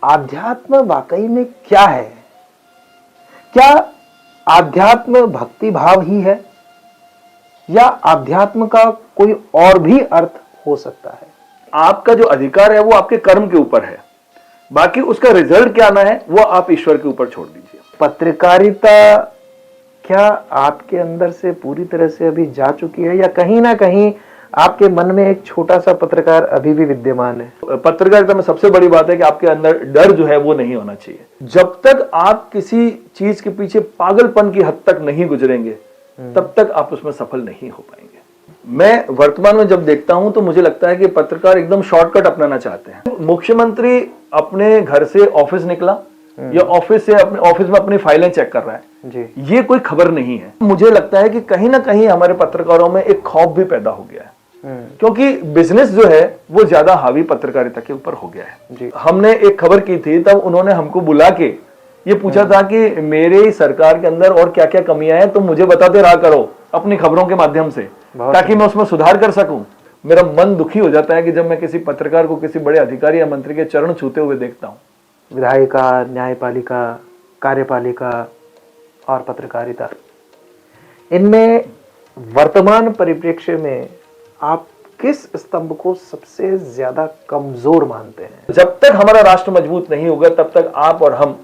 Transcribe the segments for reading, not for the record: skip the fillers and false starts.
आध्यात्म वाकई में क्या है? क्या आध्यात्म भक्ति भाव ही है या आध्यात्म का कोई और भी अर्थ हो सकता है? आपका जो अधिकार है वो आपके कर्म के ऊपर है, बाकी उसका रिजल्ट क्या आना है वो आप ईश्वर के ऊपर छोड़ दीजिए। पत्रकारिता क्या आपके अंदर से पूरी तरह से अभी जा चुकी है या कहीं ना कहीं आपके मन में एक छोटा सा पत्रकार अभी भी विद्यमान है? पत्रकारिता में सबसे बड़ी बात है कि आपके अंदर डर जो है वो नहीं होना चाहिए। जब तक आप किसी चीज के पीछे पागलपन की हद तक नहीं गुजरेंगे तब तक आप उसमें सफल नहीं हो पाएंगे। मैं वर्तमान में जब देखता हूं तो मुझे लगता है कि पत्रकार एकदम शॉर्टकट अपनाना चाहते हैं। मुख्यमंत्री अपने घर से ऑफिस निकला या ऑफिस से अपने ऑफिस में अपनी फाइलें चेक कर रहा है जी। ये कोई खबर नहीं है। मुझे लगता है कि कहीं ना कहीं हमारे पत्रकारों में एक खौफ भी पैदा हो गया है, क्योंकि बिजनेस जो है वो ज्यादा हावी पत्रकारिता के ऊपर हो गया है जी। हमने एक खबर की थी, तब उन्होंने हमको बुला के ये पूछा था कि मेरे सरकार के अंदर और क्या क्या कमियां हैं, तो मुझे बताते रहा करो अपनी खबरों के माध्यम से, ताकि मैं उसमें सुधार कर सकूं। मेरा मन दुखी हो जाता है कि जब मैं किसी पत्रकार को किसी बड़े अधिकारी या मंत्री के चरण छूते हुए देखता हूं। विधायिका, न्यायपालिका, कार्यपालिका और पत्रकारिता, इनमें वर्तमान परिप्रेक्ष्य में आप किस स्तंभ को सबसे ज्यादा कमजोर मानते हैं? जब तक हमारा राष्ट्र मजबूत नहीं होगा तब तक आप और हम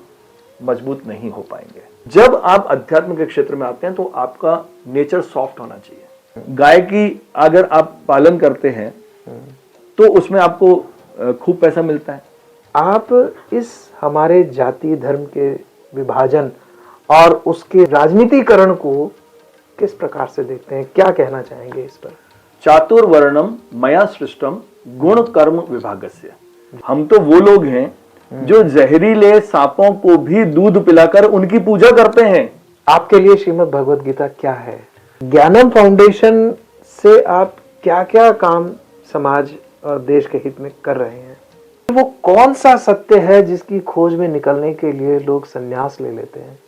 मजबूत नहीं हो पाएंगे। जब आप अध्यात्म के क्षेत्र में आते हैं तो आपका नेचर सॉफ्ट होना चाहिए। गाय की अगर आप पालन करते हैं तो उसमें आपको खूब पैसा मिलता है। आप इस हमारे जाति धर्म के विभाजन और उसके राजनीतिकरण को किस प्रकार से देखते हैं? क्या कहना चाहेंगे इस पर? चातुर्वर्णम मया सृष्टम गुण कर्म विभागस्य। हम तो वो लोग हैं जो जहरीले सांपों को भी दूध पिलाकर उनकी पूजा करते हैं। आपके लिए श्रीमद् भगवद गीता क्या है? ज्ञानम फाउंडेशन से आप क्या क्या काम समाज और देश के हित में कर रहे हैं? वो कौन सा सत्य है जिसकी खोज में निकलने के लिए लोग संन्यास ले लेते हैं?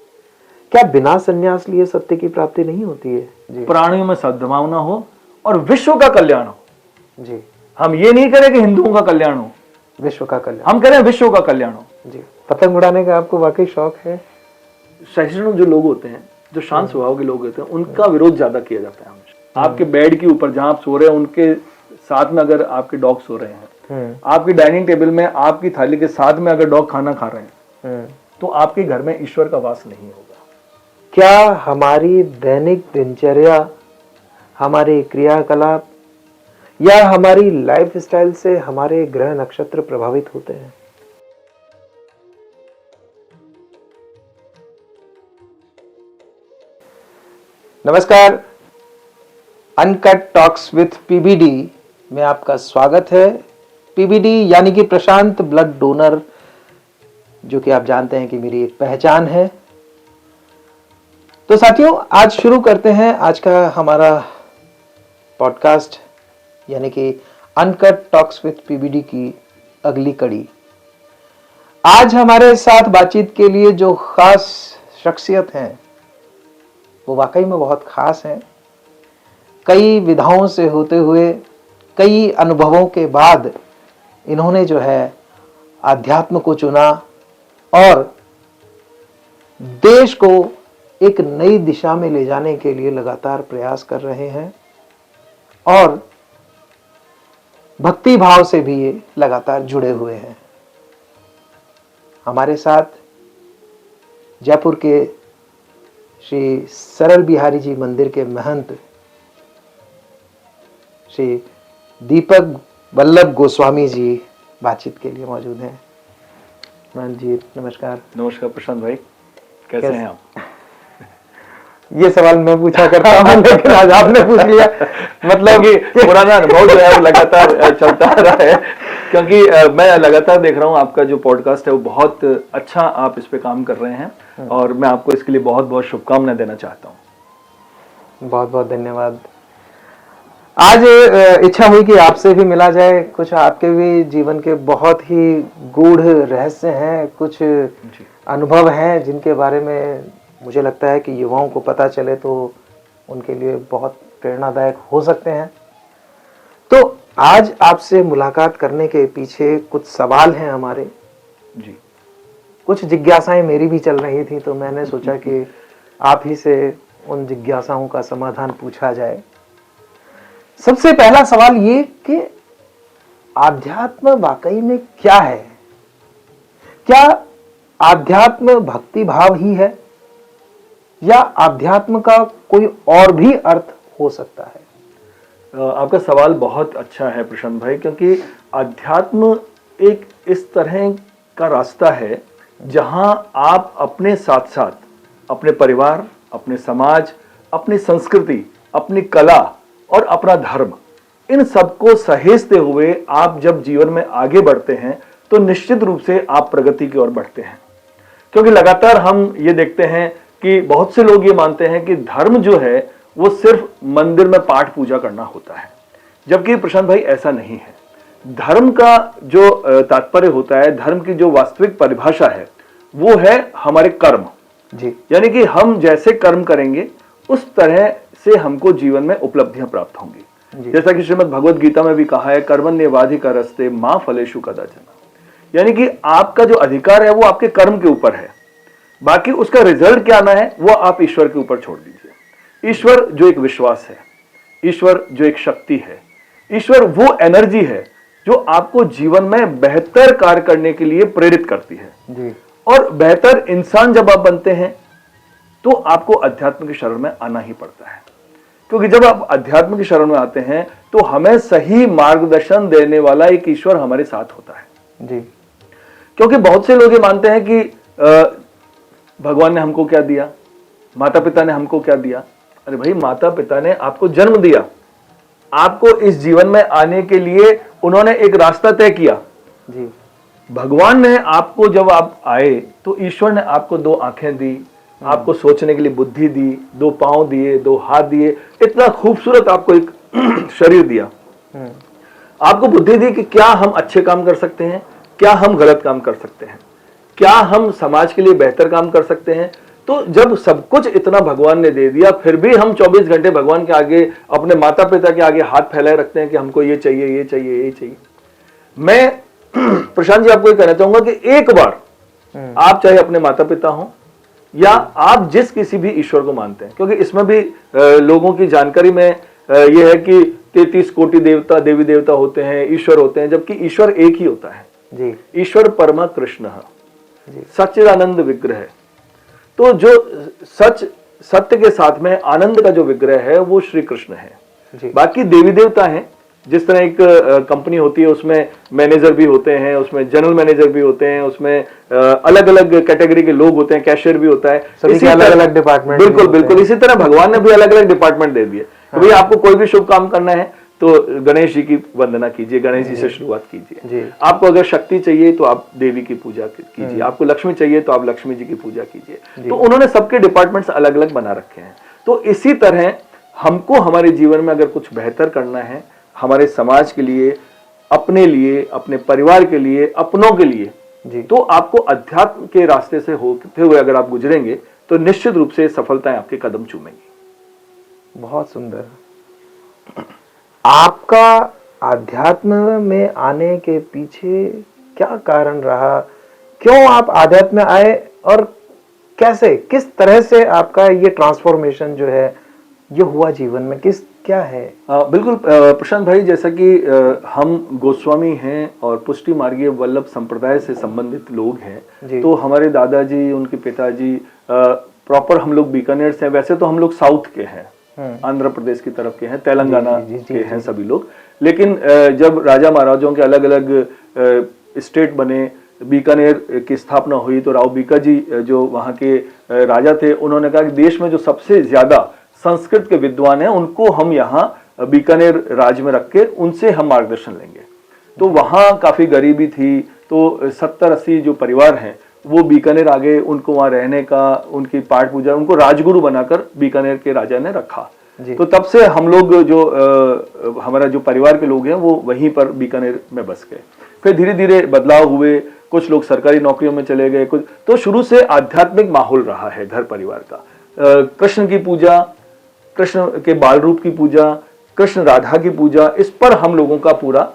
क्या बिना संन्यास लिए सत्य की प्राप्ति नहीं होती है? जी। प्राणियों में सद्भावना हो और विश्व का कल्याण हो। जी। हम ये नहीं करें कि हिंदुओं का कल्याण हो, विश्व का कल्याण। हम करें विश्व का कल्याण हो। जी। पतंग उड़ाने का आपको वाकई शौक है? सहिष्णु जो लोग होते हैं, जो शांत स्वभाव के लोग होते हैं, उनका विरोध ज्यादा किया जाता है हमेशा। आपके बेड के ऊपर जहां आप सो रहे हैं उनके साथ में अगर आपके डॉग सो रहे हैं, आपकी डाइनिंग टेबल में आपकी थाली के साथ में अगर डॉग खाना खा रहे हैं तो आपके घर में ईश्वर का वास नहीं होगा। क्या हमारी दैनिक दिनचर्या, हमारे क्रियाकलाप या हमारी लाइफ स्टाइल से हमारे ग्रह नक्षत्र प्रभावित होते हैं? नमस्कार, अनकट टॉक्स विथ पीबीडी में आपका स्वागत है। पीबीडी यानी कि प्रशांत ब्लड डोनर, जो कि आप जानते हैं कि मेरी एक पहचान है। तो साथियों, आज शुरू करते हैं आज का हमारा पॉडकास्ट यानी कि अनकट टॉक्स विथ पीबीडी की अगली कड़ी। आज हमारे साथ बातचीत के लिए जो खास शख्सियत हैं वो वाकई में बहुत खास हैं। कई विधाओं से होते हुए, कई अनुभवों के बाद इन्होंने जो है आध्यात्म को चुना और देश को एक नई दिशा में ले जाने के लिए लगातार प्रयास कर रहे हैं और भक्ति भाव से भी ये लगातार जुड़े हुए हैं। हमारे साथ जयपुर के श्री सरल बिहारी जी मंदिर के महंत श्री दीपक वल्लभ गोस्वामी जी बातचीत के लिए मौजूद हैं। महंत जी नमस्कार। नमस्कार प्रशांत भाई, कैसे हैं आप? ये सवाल मैं पूछा करता हूँ लेकिन आज आपने पूछ लिया। मतलब कि पुराना अनुभव जो है वो लगातार चलता रहा है, क्योंकि मैं लगातार देख रहा हूँ आपका जो पॉडकास्ट है वो बहुत अच्छा, आप इस पे काम कर रहे हैं और मैं आपको इसके लिए बहुत बहुत शुभकामनाएं देना चाहता हूँ। बहुत बहुत धन्यवाद। आज इच्छा हुई कि आपसे भी मिला जाए। कुछ आपके भी जीवन के बहुत ही गूढ़ रहस्य हैं, कुछ अनुभव हैं जिनके बारे में मुझे लगता है कि युवाओं को पता चले तो उनके लिए बहुत प्रेरणादायक हो सकते हैं। तो आज आपसे मुलाकात करने के पीछे कुछ सवाल हैं हमारे जी। कुछ जिज्ञासाएं मेरी भी चल रही थी, तो मैंने सोचा कि आप ही से उन जिज्ञासाओं का समाधान पूछा जाए। सबसे पहला सवाल ये कि आध्यात्म वाकई में क्या है? क्या आध्यात्म भक्ति भाव ही है, या आध्यात्म का कोई और भी अर्थ हो सकता है? आपका सवाल बहुत अच्छा है प्रशांत भाई, क्योंकि अध्यात्म एक इस तरह का रास्ता है जहां आप अपने साथ साथ अपने परिवार, अपने समाज, अपनी संस्कृति, अपनी कला और अपना धर्म, इन सबको सहेजते हुए आप जब जीवन में आगे बढ़ते हैं तो निश्चित रूप से आप प्रगति की ओर बढ़ते हैं। क्योंकि लगातार हम ये देखते हैं कि बहुत से लोग ये मानते हैं कि धर्म जो है वो सिर्फ मंदिर में पाठ पूजा करना होता है, जबकि प्रशांत भाई ऐसा नहीं है। धर्म का जो तात्पर्य होता है, धर्म की जो वास्तविक परिभाषा है, वो है हमारे कर्म जी। यानी कि हम जैसे कर्म करेंगे उस तरह से हमको जीवन में उपलब्धियां प्राप्त होंगी। जैसा कि श्रीमद् भगवद गीता में भी कहा है, कर्मण्येवाधिकारस्ते मा फलेषु कदाचन, यानी कि आपका जो अधिकार है वो आपके कर्म के ऊपर है, बाकी उसका रिजल्ट क्या आना है वो आप ईश्वर के ऊपर छोड़ दीजिए। ईश्वर जो एक विश्वास है, ईश्वर जो एक शक्ति है, ईश्वर वो एनर्जी है जो आपको जीवन में बेहतर कार्य करने के लिए प्रेरित करती है जी। और बेहतर इंसान जब आप बनते हैं तो आपको अध्यात्म की शरण में आना ही पड़ता है। क्योंकि जब आप अध्यात्म की शरण में आते हैं तो हमें सही मार्गदर्शन देने वाला एक ईश्वर हमारे साथ होता है जी। क्योंकि बहुत से लोग ये मानते हैं कि भगवान ने हमको क्या दिया, माता पिता ने हमको क्या दिया। अरे भाई, माता पिता ने आपको जन्म दिया, आपको इस जीवन में आने के लिए उन्होंने एक रास्ता तय किया जी। भगवान ने आपको, जब आप आए तो ईश्वर ने आपको 2 आंखें दी, आपको सोचने के लिए बुद्धि दी, 2 पांव दिए, 2 हाथ दिए, इतना खूबसूरत आपको एक शरीर दिया। आपको बुद्धि दी कि क्या हम अच्छे काम कर सकते हैं, क्या हम गलत काम कर सकते हैं, क्या हम समाज के लिए बेहतर काम कर सकते हैं। तो जब सब कुछ इतना भगवान ने दे दिया, फिर भी हम 24 घंटे भगवान के आगे, अपने माता पिता के आगे हाथ फैलाए रखते हैं कि हमको ये चाहिए, ये चाहिए, ये चाहिए। मैं प्रशांत जी आपको ये कहना चाहूंगा कि एक बार आप चाहे अपने माता पिता हो या आप जिस किसी भी ईश्वर को मानते हैं, क्योंकि इसमें भी लोगों की जानकारी में यह है कि 33 कोटि देवता, देवी देवता होते हैं, ईश्वर होते हैं, जबकि ईश्वर एक ही होता है जी। ईश्वर परमा कृष्ण सच्चिदानंद विग्रह। तो जो सत्य के साथ में आनंद का जो विग्रह है वो श्री कृष्ण है जी। बाकी देवी देवता हैं। जिस तरह एक कंपनी होती है उसमें मैनेजर भी होते हैं, उसमें जनरल मैनेजर भी होते हैं, उसमें अलग अलग कैटेगरी के लोग होते हैं, कैशियर भी होता है, सभी अलग अलग डिपार्टमेंट। बिल्कुल बिल्कुल, इसी तरह भगवान ने भी अलग अलग डिपार्टमेंट दे दिए। तो भाई आपको कोई भी शुभ काम करना है तो गणेश जी की वंदना कीजिए, गणेश जी से शुरुआत कीजिए। आपको अगर शक्ति चाहिए तो आप देवी की पूजा कीजिए, आपको लक्ष्मी चाहिए तो आप लक्ष्मी जी की पूजा कीजिए। तो उन्होंने सबके डिपार्टमेंट्स अलग अलग बना रखे हैं। तो इसी तरह हमको हमारे जीवन में अगर कुछ बेहतर करना है, हमारे समाज के लिए, अपने परिवार के लिए, अपनों के लिए, तो आपको अध्यात्म के रास्ते से होते हुए अगर आप गुजरेंगे तो निश्चित रूप से सफलताएं आपके कदम चूमेंगी। बहुत सुंदर। आपका अध्यात्म में आने के पीछे क्या कारण रहा? क्यों आप अध्यात्म में आए और कैसे, किस तरह से आपका ये ट्रांसफॉर्मेशन जो है ये हुआ जीवन में, क्या है? बिल्कुल प्रशांत भाई, जैसा कि हम गोस्वामी हैं और पुष्टि मार्गीय वल्लभ संप्रदाय से संबंधित लोग हैं, तो हमारे दादाजी, उनके पिताजी प्रॉपर हम लोग बीकानेर से हैं। वैसे तो हम लोग साउथ के हैं, आंध्र प्रदेश की तरफ के हैं, तेलंगाना के हैं सभी लोग। लेकिन जब राजा महाराजाओं के अलग अलग स्टेट बने, बीकानेर की स्थापना हुई, तो राव बीका जी जो वहाँ के राजा थे, उन्होंने कहा कि देश में जो सबसे ज्यादा संस्कृत के विद्वान हैं उनको हम यहाँ बीकानेर राज्य में रख के उनसे हम मार्गदर्शन लेंगे। तो वहाँ काफी गरीबी थी, तो 70-80 जो परिवार हैं वो बीकानेर आ गए। उनको वहाँ रहने का, उनकी पाठ पूजा, उनको राजगुरु बनाकर बीकानेर के राजा ने रखा। तो तब से हम लोग जो हमारा जो परिवार के लोग हैं वो वहीं पर बीकानेर में बस गए। फिर धीरे धीरे बदलाव हुए, कुछ लोग सरकारी नौकरियों में चले गए, कुछ। तो शुरू से आध्यात्मिक माहौल रहा है घर परिवार का। कृष्ण की पूजा, कृष्ण के बाल रूप की पूजा, कृष्ण राधा की पूजा, इस पर हम लोगों का पूरा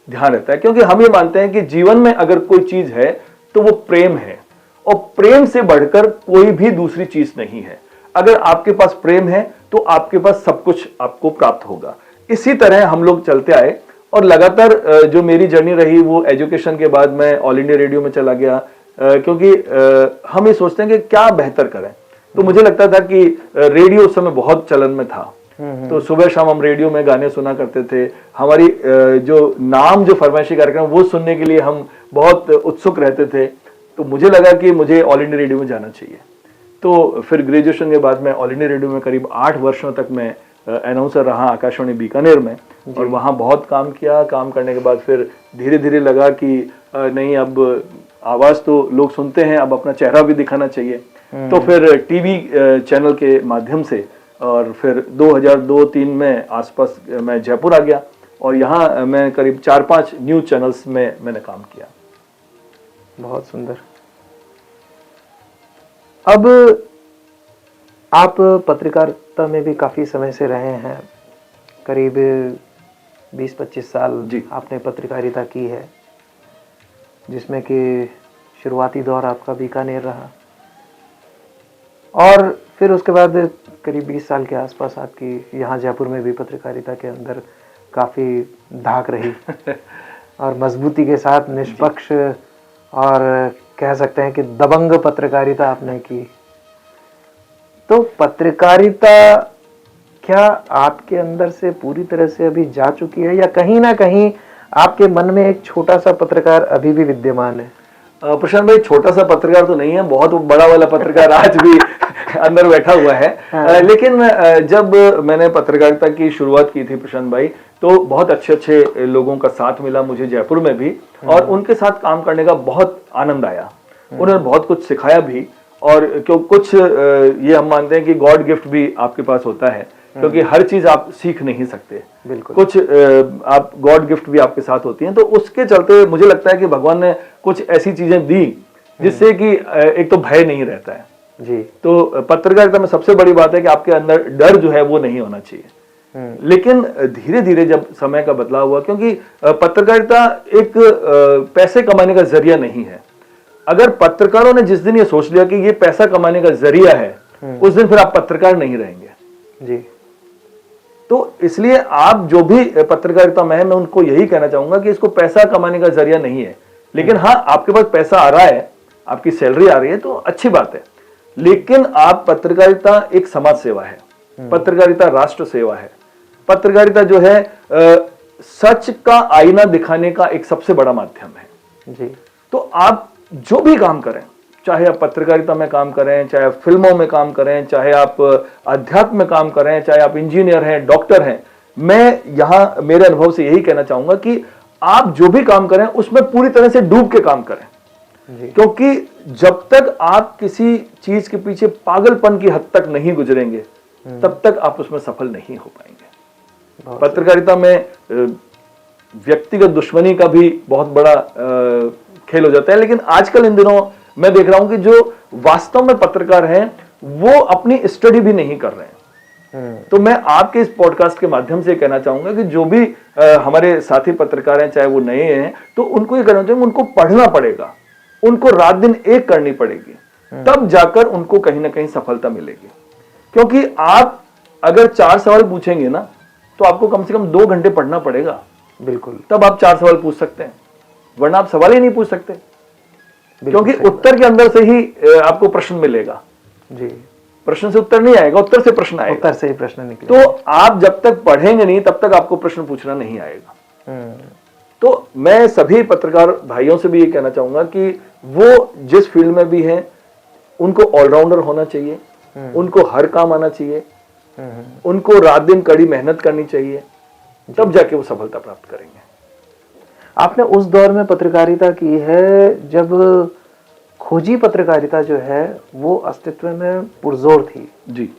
ध्यान रहता है, क्योंकि हम ये मानते हैं कि जीवन में अगर कोई चीज है तो वो प्रेम है, और प्रेम से बढ़कर कोई भी दूसरी चीज नहीं है। अगर आपके पास प्रेम है तो आपके पास सब कुछ आपको प्राप्त होगा। इसी तरह हम लोग चलते आए, और लगातार जो मेरी जर्नी रही वो एजुकेशन के बाद मैं ऑल इंडिया रेडियो में चला गया, क्योंकि हम ये सोचते हैं कि क्या बेहतर करें। तो मुझे लगता था कि रेडियो उस समय बहुत चलन में था, तो सुबह शाम हम रेडियो में गाने सुना करते थे। हमारी जो नाम जो फरमाइशी कार्यक्रम वो सुनने के लिए हम बहुत उत्सुक रहते थे। तो मुझे लगा कि मुझे ऑल इंडिया रेडियो में जाना चाहिए। तो फिर ग्रेजुएशन के बाद मैं ऑल इंडिया रेडियो में करीब 8 वर्षों तक मैं अनाउंसर रहा आकाशवाणी बीकानेर में, और वहाँ बहुत काम किया। काम करने के बाद फिर धीरे धीरे लगा कि नहीं, अब आवाज़ तो लोग सुनते हैं, अब अपना चेहरा भी दिखाना चाहिए। तो फिर टीवी चैनल के माध्यम से, और फिर 2002-03 में आसपास मैं जयपुर आ गया, और यहाँ मैं करीब 4-5 न्यूज़ चैनल्स में मैंने काम किया। बहुत सुंदर। अब आप पत्रकारिता में भी काफ़ी समय से रहे हैं, करीब 20-25 साल जी। आपने पत्रकारिता की है, जिसमें कि शुरुआती दौर आपका बीकानेर रहा, और फिर उसके बाद करीब 20 साल के आसपास आपकी यहाँ जयपुर में भी पत्रकारिता के अंदर काफ़ी धाक रही और मजबूती के साथ निष्पक्ष और कह सकते हैं कि दबंग पत्रकारिता आपने की। तो पत्रकारिता क्या आपके अंदर से पूरी तरह से अभी जा चुकी है, या कहीं ना कहीं आपके मन में एक छोटा सा पत्रकार अभी भी विद्यमान है? प्रशांत भाई, छोटा सा पत्रकार तो नहीं है, बहुत बड़ा वाला पत्रकार आज भी अंदर बैठा हुआ है। लेकिन जब मैंने पत्रकारिता की शुरुआत की थी प्रशांत भाई, तो बहुत अच्छे अच्छे लोगों का साथ मिला मुझे जयपुर में भी, और उनके साथ काम करने का बहुत आनंद आया। उन्होंने बहुत कुछ सिखाया भी, और क्यों कुछ ये हम मानते हैं कि गॉड गिफ्ट भी आपके पास होता है, क्योंकि हर चीज आप सीख नहीं सकते। बिल्कुल। कुछ आप गॉड गिफ्ट भी आपके साथ होती हैं। तो उसके चलते मुझे लगता है कि भगवान ने कुछ ऐसी चीजें दी जिससे कि एक तो भय नहीं रहता है जी। तो पत्रकारिता में सबसे बड़ी बात है कि आपके अंदर डर जो है वो नहीं होना चाहिए। लेकिन धीरे धीरे जब समय का बदलाव हुआ, क्योंकि पत्रकारिता एक पैसे कमाने का जरिया नहीं है। अगर पत्रकारों ने जिस दिन ये सोच लिया कि ये पैसा कमाने का जरिया है, उस दिन फिर आप पत्रकार नहीं रहेंगे जी। तो इसलिए आप जो भी पत्रकारिता में है, मैं उनको यही कहना चाहूंगा कि इसको पैसा कमाने का जरिया नहीं है। लेकिन हाँ, आपके पास पैसा आ रहा है, आपकी सैलरी आ रही है तो अच्छी बात है, लेकिन आप पत्रकारिता एक समाज सेवा है, पत्रकारिता राष्ट्र सेवा है। पत्रकारिता जो है सच का आईना दिखाने का एक सबसे बड़ा माध्यम है जी। तो आप जो भी काम करें, चाहे आप पत्रकारिता में काम करें, चाहे आप फिल्मों में काम करें, चाहे आप अध्यात्म में काम करें, चाहे आप इंजीनियर हैं, डॉक्टर हैं, मैं यहां मेरे अनुभव से यही कहना चाहूंगा कि आप जो भी काम करें उसमें पूरी तरह से डूब के काम करें जी। क्योंकि जब तक आप किसी चीज के पीछे पागलपन की हद तक नहीं गुजरेंगे तब तक आप उसमें सफल नहीं हो पाएंगे। पत्रकारिता में व्यक्तिगत दुश्मनी का भी बहुत बड़ा खेल हो जाता है, लेकिन आजकल इन दिनों मैं देख रहा हूं कि जो वास्तव में पत्रकार हैं वो अपनी स्टडी भी नहीं कर रहे हैं। तो मैं आपके इस पॉडकास्ट के माध्यम से कहना चाहूंगा कि जो भी हमारे साथी पत्रकार हैं, चाहे वो नए हैं, तो उनको ये कहना चाहूंगा, उनको पढ़ना पड़ेगा, उनको रात दिन एक करनी पड़ेगी, तब जाकर उनको कहीं ना कहीं सफलता मिलेगी। क्योंकि आप अगर 4 सवाल पूछेंगे ना तो आपको कम से कम 2 घंटे पढ़ना पड़ेगा, बिल्कुल, तब आप 4 सवाल पूछ सकते हैं, वरना आप सवाल ही नहीं पूछ सकते, क्योंकि उत्तर के अंदर से ही आपको प्रश्न मिलेगा जी। प्रश्न से उत्तर नहीं आएगा, उत्तर से प्रश्न आएगा, उत्तर से ही प्रश्न निकलेगा। तो आप जब तक पढ़ेंगे नहीं तब तक आपको प्रश्न पूछना नहीं आएगा। तो मैं सभी पत्रकार भाइयों से भी ये कहना चाहूंगा कि वो जिस फील्ड में भी हैं उनको ऑलराउंडर होना चाहिए, उनको हर काम आना चाहिए, उनको रात दिन कड़ी मेहनत करनी चाहिए, तब जाके वो सफलता प्राप्त करेंगे। आपने उस दौर में पत्रकारिता की है जब खोजी पत्रकारिता जो है वो अस्तित्व में पुरजोर थी जी।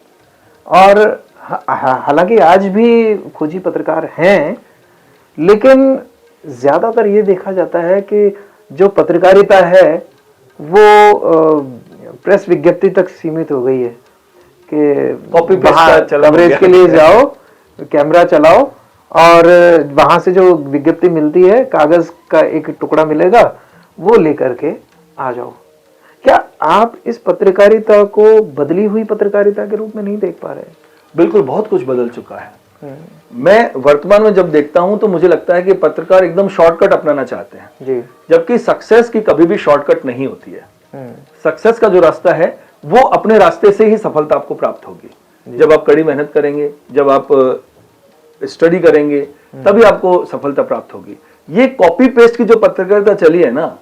और हालांकि आज भी खोजी पत्रकार हैं, लेकिन ज्यादातर ये देखा जाता है कि जो पत्रकारिता है वो प्रेस विज्ञप्ति तक सीमित हो गई है कि कॉपी कवरेज के लिए जाओ, कैमरा चलाओ और वहां से जो विज्ञप्ति मिलती है, कागज का एक टुकड़ा मिलेगा, वो लेकर के आ जाओ। क्या आप इस पत्रकारिता को बदली हुई पत्रकारिता के रूप में नहीं देख पा रहे? बिल्कुल, बहुत कुछ बदल चुका है। मैं वर्तमान में जब देखता हूं तो मुझे लगता है कि पत्रकार एकदम शॉर्टकट अपनाना चाहते हैं जी। जबकि सक्सेस की कभी भी शॉर्टकट नहीं होती है। सक्सेस का जो रास्ता है वो अपने रास्ते से ही सफलता आपको प्राप्त होगी। जब आप कड़ी मेहनत करेंगे, जब आप स्टडी करेंगे, तभी आपको सफलता प्राप्त होगी। ये कॉपी पेस्ट की जो पत्रकारिता चली है ना,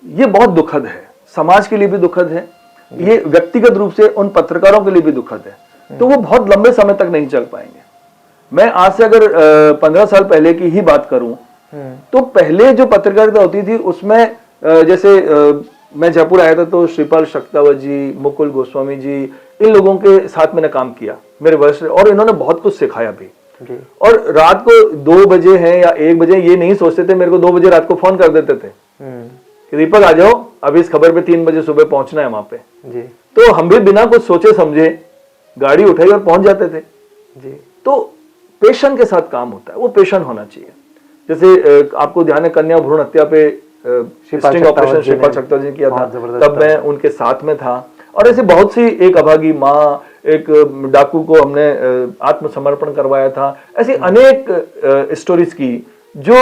ये बहुत दुखद है, समाज के लिए भी दुखद है, ये व्यक्तिगत रूप से उन पत्रकारों के लिए भी दुखद है। तो वो बहुत लंबे समय तक नहीं चल पाएंगे। मैं आज से अगर 15 साल पहले की ही बात करूं तो पहले जो पत्रकारिता होती थी उसमें जैसे मैं जयपुर आया था तो श्रीपाल शक्तावत जी, मुकुल गोस्वामी जी, इन लोगों के साथ मैंने काम किया मेरे वर्ष, और इन्होंने बहुत कुछ सिखाया भी। और रात को 2 बजे है या 1 बजे ये नहीं सोचते थे, मेरे को 2 बजे रात को फोन कर देते थे कि दीपक आ जाओ, अभी इस खबर पे 3 बजे सुबह पहुंचना है वहां पे जी। तो हम भी बिना कुछ सोचे समझे गाड़ी उठाई और पहुंच जाते थे जी। तो पेशन के साथ काम होता है, वो पेशन होना चाहिए। जैसे आपको ध्यान है कन्या भ्रूण हत्या पे स्टिंग ऑपरेशन श्रीपाल शक्तावत जी किया था, तब मैं उनके साथ में था। और ऐसे बहुत सी, एक अभागी माँ, एक डाकू को हमने आत्मसमर्पण करवाया था, ऐसी अनेक स्टोरीज की जो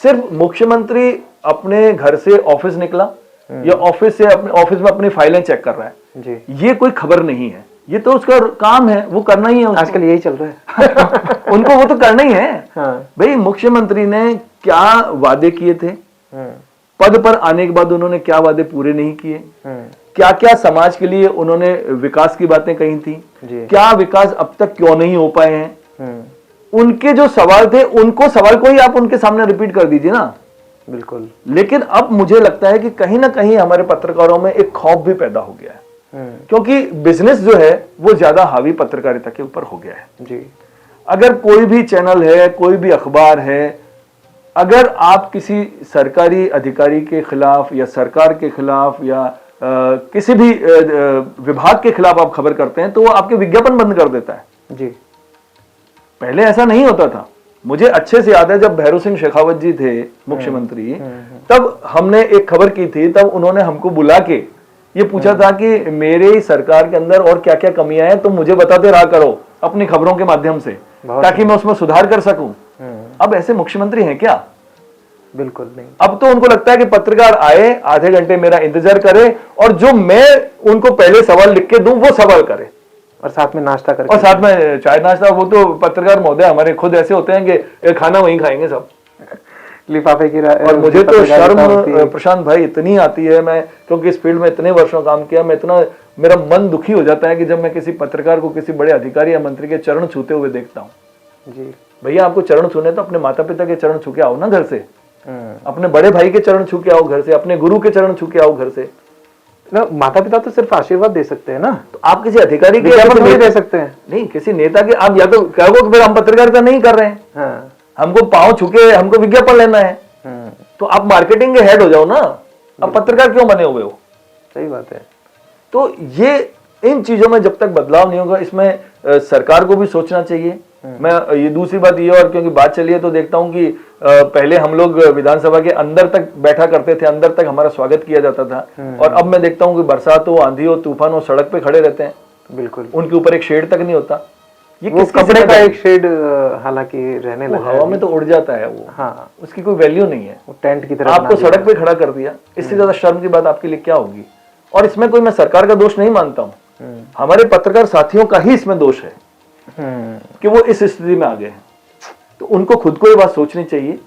सिर्फ मुख्यमंत्री अपने घर से ऑफिस निकला या ऑफिस से अपने ऑफिस में अपनी फाइलें चेक कर रहा है जी। ये कोई खबर नहीं है, ये तो उसका काम है, वो करना ही है। आजकल यही चल रहा है उनको वो तो करना ही है। हाँ। भाई मुख्यमंत्री ने क्या वादे किए थे, पद पर आने के बाद उन्होंने क्या वादे पूरे नहीं किए, क्या क्या समाज के लिए उन्होंने विकास की बातें कही थी, क्या विकास अब तक क्यों नहीं हो पाए हैं, उनके जो सवाल थे उनको सवाल को ही आप उनके सामने रिपीट कर दीजिए ना। बिल्कुल। लेकिन अब मुझे लगता है कि कहीं ना कहीं हमारे पत्रकारों में एक खौफ भी पैदा हो गया है क्योंकि बिजनेस जो है वो ज्यादा हावी पत्रकारिता के ऊपर हो गया है जी। अगर कोई भी चैनल है, कोई भी अखबार है, अगर आप किसी सरकारी अधिकारी के खिलाफ या सरकार के खिलाफ या किसी भी विभाग के खिलाफ आप खबर करते हैं तो वो आपके विज्ञापन बंद कर देता है जी। पहले ऐसा नहीं होता था। मुझे अच्छे से याद है जब भैरव सिंह शेखावत जी थे मुख्यमंत्री, तब हमने एक खबर की थी, तब उन्होंने हमको बुला के ये पूछा था कि मेरे सरकार के अंदर और क्या क्या कमियां हैं, तो मुझे बताते रहा करो अपनी खबरों के माध्यम से, ताकि मैं उसमें सुधार कर सकूं। अब ऐसे मुख्यमंत्री हैं क्या? बिल्कुल नहीं। अब तो उनको लगता है कि पत्रकार आए, आधे घंटे मेरा इंतजार करे और जो मैं उनको पहले सवाल लिख के दूं वो सवाल करे, और साथ में नाश्ता करें, और साथ में चाय नाश्ता। वो तो पत्रकार महोदय हमारे खुद ऐसे होते हैं कि खाना वहीं खाएंगे सब, लिफाफे की। और मुझे तो शर्म प्रशांत भाई इतनी आती है, मैं क्योंकि इस फील्ड में इतने वर्षों काम किया, मैं इतना, मेरा मन दुखी हो जाता है कि जब मैं किसी पत्रकार को किसी बड़े अधिकारी या मंत्री के चरण छूते हुए देखता हूँ जी। भैया आपको चरण छूने तो अपने माता पिता के चरण छू के आओ ना घर से, अपने बड़े भाई के चरण छू के आओ घर से, अपने गुरु के चरण छू के आओ घर से ना। माता पिता तो सिर्फ आशीर्वाद दे सकते हैं ना, तो आप किसी अधिकारी के नहीं दे सकते हैं, नहीं किसी नेता के। आप या तो कहो कि फिर हम पत्रकारिता नहीं कर रहे हैं, हाँ। हमको पांव छूके हमको विज्ञापन लेना है, तो आप मार्केटिंग के हेड हो जाओ ना, अब पत्रकार क्यों बने हुए हो? सही बात है। तो ये इन चीजों में जब तक बदलाव नहीं होगा, इसमें सरकार को भी सोचना चाहिए। मैं ये दूसरी बात ये, और क्योंकि बात चली है तो देखता हूं कि पहले हम लोग विधानसभा के अंदर तक बैठा करते थे, अंदर तक हमारा स्वागत किया जाता था, और अब मैं देखता हूं कि बरसात हो, आंधी हो, तूफान हो, सड़क पे खड़े रहते हैं। बिल्कुल, उनके ऊपर एक शेड तक नहीं होता। ये वो कपड़े का एक शेड हालांकि रहने लगा, हवा में तो उड़ जाता है वो, हाँ, उसकी कोई वैल्यू नहीं है। वो टेंट की तरह आपको सड़क पे खड़ा कर दिया, इससे ज्यादा शर्म की बात आपके लिए क्या होगी? और इसमें कोई मैं सरकार का दोष नहीं मानता हूँ, हमारे पत्रकार साथियों का ही इसमें दोष है कि वो इस स्थिति में आ गए हैं। तो उनको खुद को ये बात सोचनी चाहिए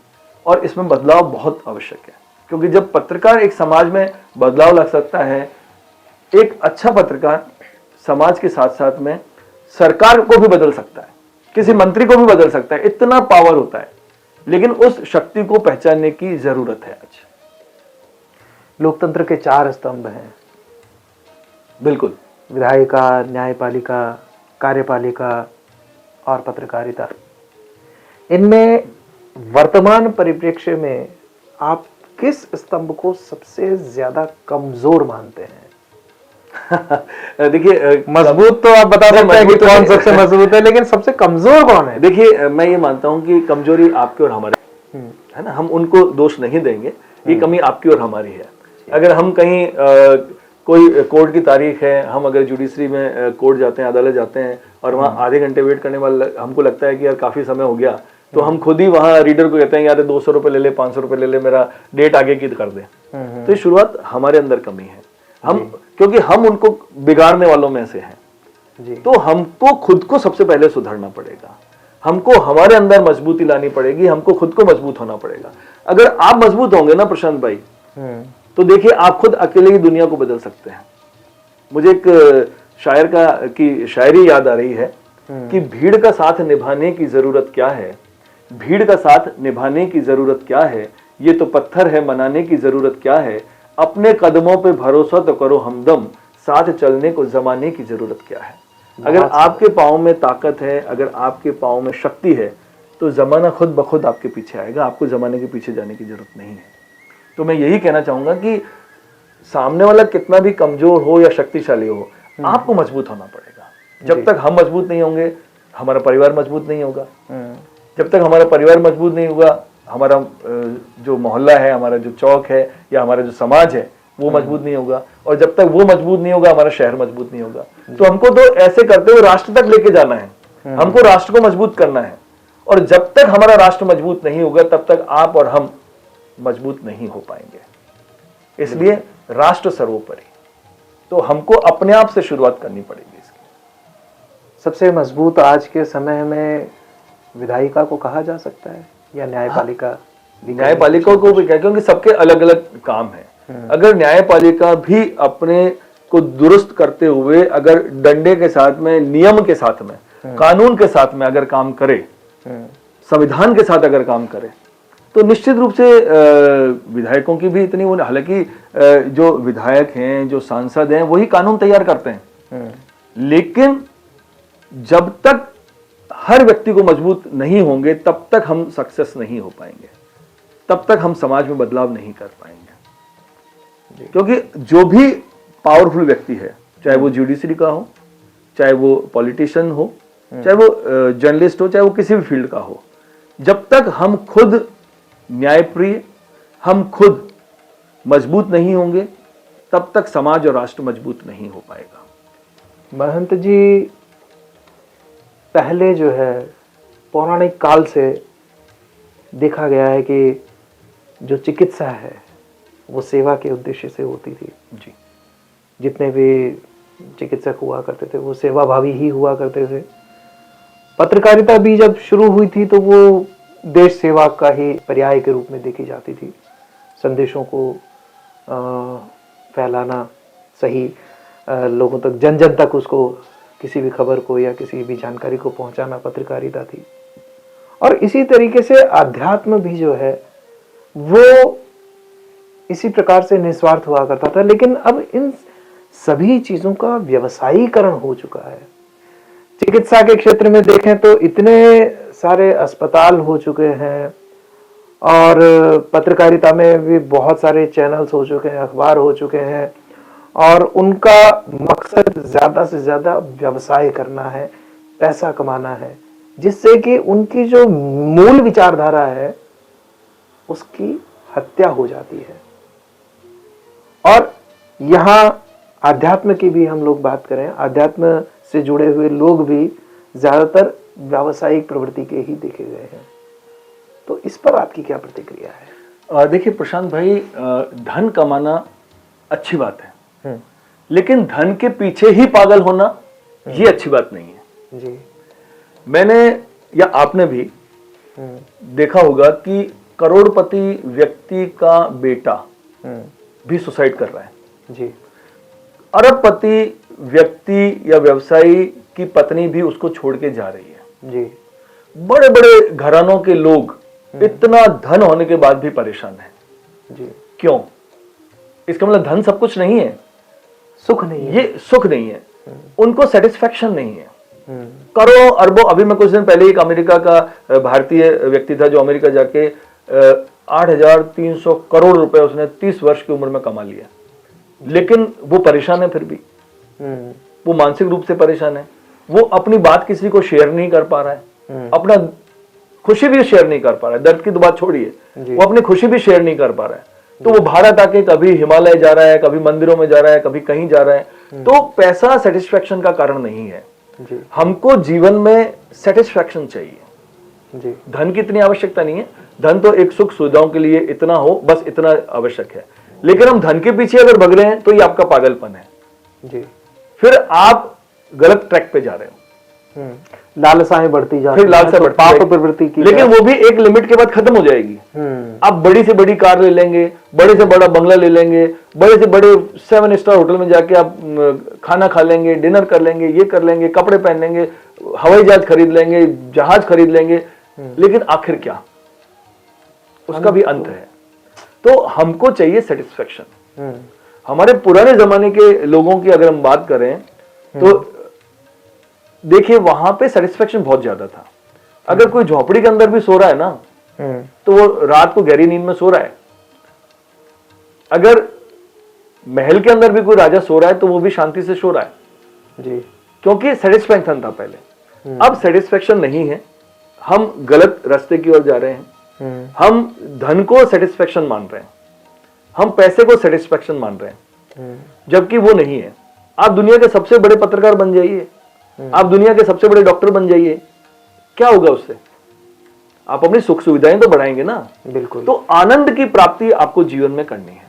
और इसमें बदलाव बहुत आवश्यक है, क्योंकि जब पत्रकार एक समाज में बदलाव ला सकता है, एक अच्छा पत्रकार समाज के साथ साथ में सरकार को भी बदल सकता है, किसी मंत्री को भी बदल सकता है, इतना पावर होता है। लेकिन उस शक्ति को पहचानने की जरूरत है। आज लोकतंत्र के 4 स्तंभ हैं। बिल्कुल, विधायिका, न्यायपालिका, कार्यपालिका और पत्रकारिता। इनमें वर्तमान परिप्रेक्ष्य में आप किस स्तंभ को सबसे ज्यादा कमजोर मानते हैं? देखिए, मजबूत तो आप बता सकते हैं कि कौन सबसे मजबूत है, लेकिन सबसे कमजोर कौन है? देखिए, मैं ये मानता हूं कि कमजोरी आपकी और हमारी है ना, हम उनको दोष नहीं देंगे, ये कमी आपकी और हमारी है। अगर हम कहीं कोई कोर्ट की तारीख है, हम अगर जुडिशरी में कोर्ट जाते हैं, अदालत जाते हैं और वहाँ आधे घंटे वेट करने वाला हमको लगता है कि यार काफी समय हो गया, तो हम खुद ही वहाँ रीडर को कहते हैं यार 200 रुपए ले ले, 500 रुपए ले ले, मेरा डेट आगे की कर दे। तो ये शुरुआत हमारे अंदर कमी है, हम क्योंकि हम उनको बिगाड़ने वालों में से हैं। तो हमको खुद को सबसे पहले सुधारना पड़ेगा, हमको हमारे अंदर मजबूती लानी पड़ेगी, हमको खुद को मजबूत होना पड़ेगा। अगर आप मजबूत होंगे ना प्रशांत भाई, तो देखिए आप खुद अकेले ही दुनिया को बदल सकते हैं। मुझे एक शायर की शायरी याद आ रही है कि भीड़ का साथ निभाने की जरूरत क्या है, भीड़ का साथ निभाने की जरूरत क्या है, ये तो पत्थर है मनाने की जरूरत क्या है, अपने कदमों पे भरोसा तो करो हमदम, साथ चलने को जमाने की जरूरत क्या है। अगर आपके पाँव में ताकत है, अगर आपके पाँव में शक्ति है, तो जमाना खुद ब खुद आपके पीछे आएगा, आपको जमाने के पीछे जाने की जरूरत नहीं है। तो मैं यही कहना चाहूंगा कि सामने वाला कितना भी कमजोर हो या शक्तिशाली हो, आपको मजबूत होना पड़ेगा। जब तक हम मजबूत नहीं होंगे, हमारा परिवार मजबूत नहीं होगा। जब तक हमारा परिवार मजबूत नहीं होगा, हमारा जो मोहल्ला है, हमारा जो चौक है या हमारा जो समाज है वो मजबूत नहीं होगा, और जब तक वो मजबूत नहीं होगा, हमारा शहर मजबूत नहीं होगा। तो हमको तो ऐसे करते हुए राष्ट्र तक लेके जाना है, हमको राष्ट्र को मजबूत करना है। और जब तक हमारा राष्ट्र मजबूत नहीं होगा, तब तक आप और हम मजबूत नहीं हो पाएंगे। इसलिए राष्ट्र सर्वोपरि, तो हमको अपने आप से शुरुआत करनी पड़ेगी इसकी। सबसे मजबूत आज के समय में विधायिका को कहा जा सकता है या न्यायपालिका? न्यायपालिका को भी क्या, क्योंकि सबके अलग अलग काम है। अगर न्यायपालिका भी अपने को दुरुस्त करते हुए अगर डंडे के साथ में, नियम के साथ में, कानून के साथ में अगर काम करे, संविधान के साथ अगर काम करे, तो निश्चित रूप से विधायकों की भी इतनी वो, हालांकि जो विधायक हैं, जो सांसद हैं, वही कानून तैयार करते हैं, लेकिन जब तक हर व्यक्ति को मजबूत नहीं होंगे, तब तक हम सक्सेस नहीं हो पाएंगे, तब तक हम समाज में बदलाव नहीं कर पाएंगे। क्योंकि जो भी पावरफुल व्यक्ति है, चाहे वो जुडिशरी का हो, चाहे वो पॉलिटिशियन हो, चाहे वो जर्नलिस्ट हो, चाहे वो किसी भी फील्ड का हो, जब तक हम खुद न्यायप्रिय, हम खुद मजबूत नहीं होंगे, तब तक समाज और राष्ट्र मजबूत नहीं हो पाएगा। महंत जी, पहले जो है पौराणिक काल से देखा गया है कि जो चिकित्सा है वो सेवा के उद्देश्य से होती थी जी। जितने भी चिकित्सक हुआ करते थे वो सेवाभावी ही हुआ करते थे। पत्रकारिता भी जब शुरू हुई थी तो वो देश सेवा का ही पर्याय के रूप में देखी जाती थी। संदेशों को फैलाना, सही लोगों तक, जन जन तक उसको, किसी भी खबर को या किसी भी जानकारी को पहुंचाना पत्रकारिता थी। और इसी तरीके से आध्यात्म भी जो है वो इसी प्रकार से निस्वार्थ हुआ करता था। लेकिन अब इन सभी चीजों का व्यवसायीकरण हो चुका है। चिकित्सा के क्षेत्र में देखें तो इतने सारे अस्पताल हो चुके हैं, और पत्रकारिता में भी बहुत सारे चैनल्स हो चुके हैं, अखबार हो चुके हैं, और उनका मकसद ज्यादा से ज्यादा व्यवसाय करना है, पैसा कमाना है, जिससे कि उनकी जो मूल विचारधारा है उसकी हत्या हो जाती है। और यहाँ आध्यात्म की भी हम लोग बात करें, आध्यात्म से जुड़े हुए लोग भी ज्यादातर व्यावसायिक प्रवृत्ति के ही देखे गए हैं। तो इस पर आपकी क्या प्रतिक्रिया है? देखिए प्रशांत भाई, धन कमाना अच्छी बात है, लेकिन धन के पीछे ही पागल होना ये अच्छी बात नहीं है जी। मैंने या आपने भी देखा होगा कि करोड़पति व्यक्ति का बेटा भी सुसाइड कर रहा है जी। अरबपति व्यक्ति या व्यवसायी की पत्नी भी उसको छोड़ के जा रही है जी। बड़े बड़े घरानों के लोग इतना धन होने के बाद भी परेशान हैं जी। क्यों? इसका मतलब धन सब कुछ नहीं है, सुख नहीं है, ये सुख नहीं है, उनको सेटिस्फेक्शन नहीं है। करोड़ों अरबों, अभी मैं कुछ दिन पहले एक अमेरिका का भारतीय व्यक्ति था जो अमेरिका जाके 8,300 करोड़ रुपए उसने 30 वर्ष की उम्र में कमा लिया, लेकिन वो परेशान है, फिर भी वो मानसिक रूप से परेशान है। वो अपनी बात किसी को शेयर नहीं कर पा रहा है, अपना खुशी भी शेयर नहीं कर पा रहा है, दर्द की तो बात छोड़िए, वो अपनी खुशी भी शेयर नहीं कर पा रहा है। तो वो भारत आके कभी हिमालय जा रहा है, कभी मंदिरों में जा रहा है, कभी कहीं जा रहा है। तो पैसा सेटिस्फेक्शन का कारण नहीं है। जी हमको जीवन में सेटिस्फेक्शन चाहिए। जी धन की इतनी आवश्यकता नहीं है, धन तो एक सुख सुविधाओं के लिए इतना हो, बस इतना आवश्यक है। लेकिन हम धन के पीछे अगर भग रहे हैं तो ये आपका पागलपन है। जी फिर आप गलत ट्रैक पे जा रहे हो। लालसाएं बढ़ती जाती फिर लालसा बढ़ती पाप जाएगी। प्रवृत्ति की, लेकिन वो भी एक लिमिट के बाद खत्म हो जाएगी। आप बड़ी से बड़ी कार ले लेंगे, बड़े से बड़ा बंगला ले लेंगे, बड़े से बड़े 7 स्टार होटल में जाके आप खाना खा लेंगे, डिनर कर लेंगे, ये कर लेंगे, कपड़े पहन लेंगे, हवाई जहाज खरीद लेंगे, जहाज खरीद लेंगे, लेकिन आखिर क्या? उसका भी अंत है। तो हमको चाहिए सेटिस्फेक्शन। हमारे पुराने जमाने के लोगों की अगर हम बात करें तो देखिए वहां पे सेटिस्फेक्शन बहुत ज्यादा था। अगर कोई झोपड़ी के अंदर भी सो रहा है ना, तो वो रात को गहरी नींद में सो रहा है। अगर महल के अंदर भी कोई राजा सो रहा है तो वो भी शांति से सो रहा है जी, क्योंकि सेटिस्फेक्शन था पहले। अब सेटिस्फेक्शन नहीं है, हम गलत रास्ते की ओर जा रहे हैं। हम धन को सेटिस्फेक्शन मान रहे हैं, हम पैसे को सेटिस्फेक्शन मान रहे हैं, जबकि वो नहीं है। आप दुनिया के सबसे बड़े पत्रकार बन जाइए, आप दुनिया के सबसे बड़े डॉक्टर बन जाइए, क्या होगा उससे? आप अपनी सुख सुविधाएं तो बढ़ाएंगे ना। बिल्कुल। तो आनंद की प्राप्ति आपको जीवन में करनी है।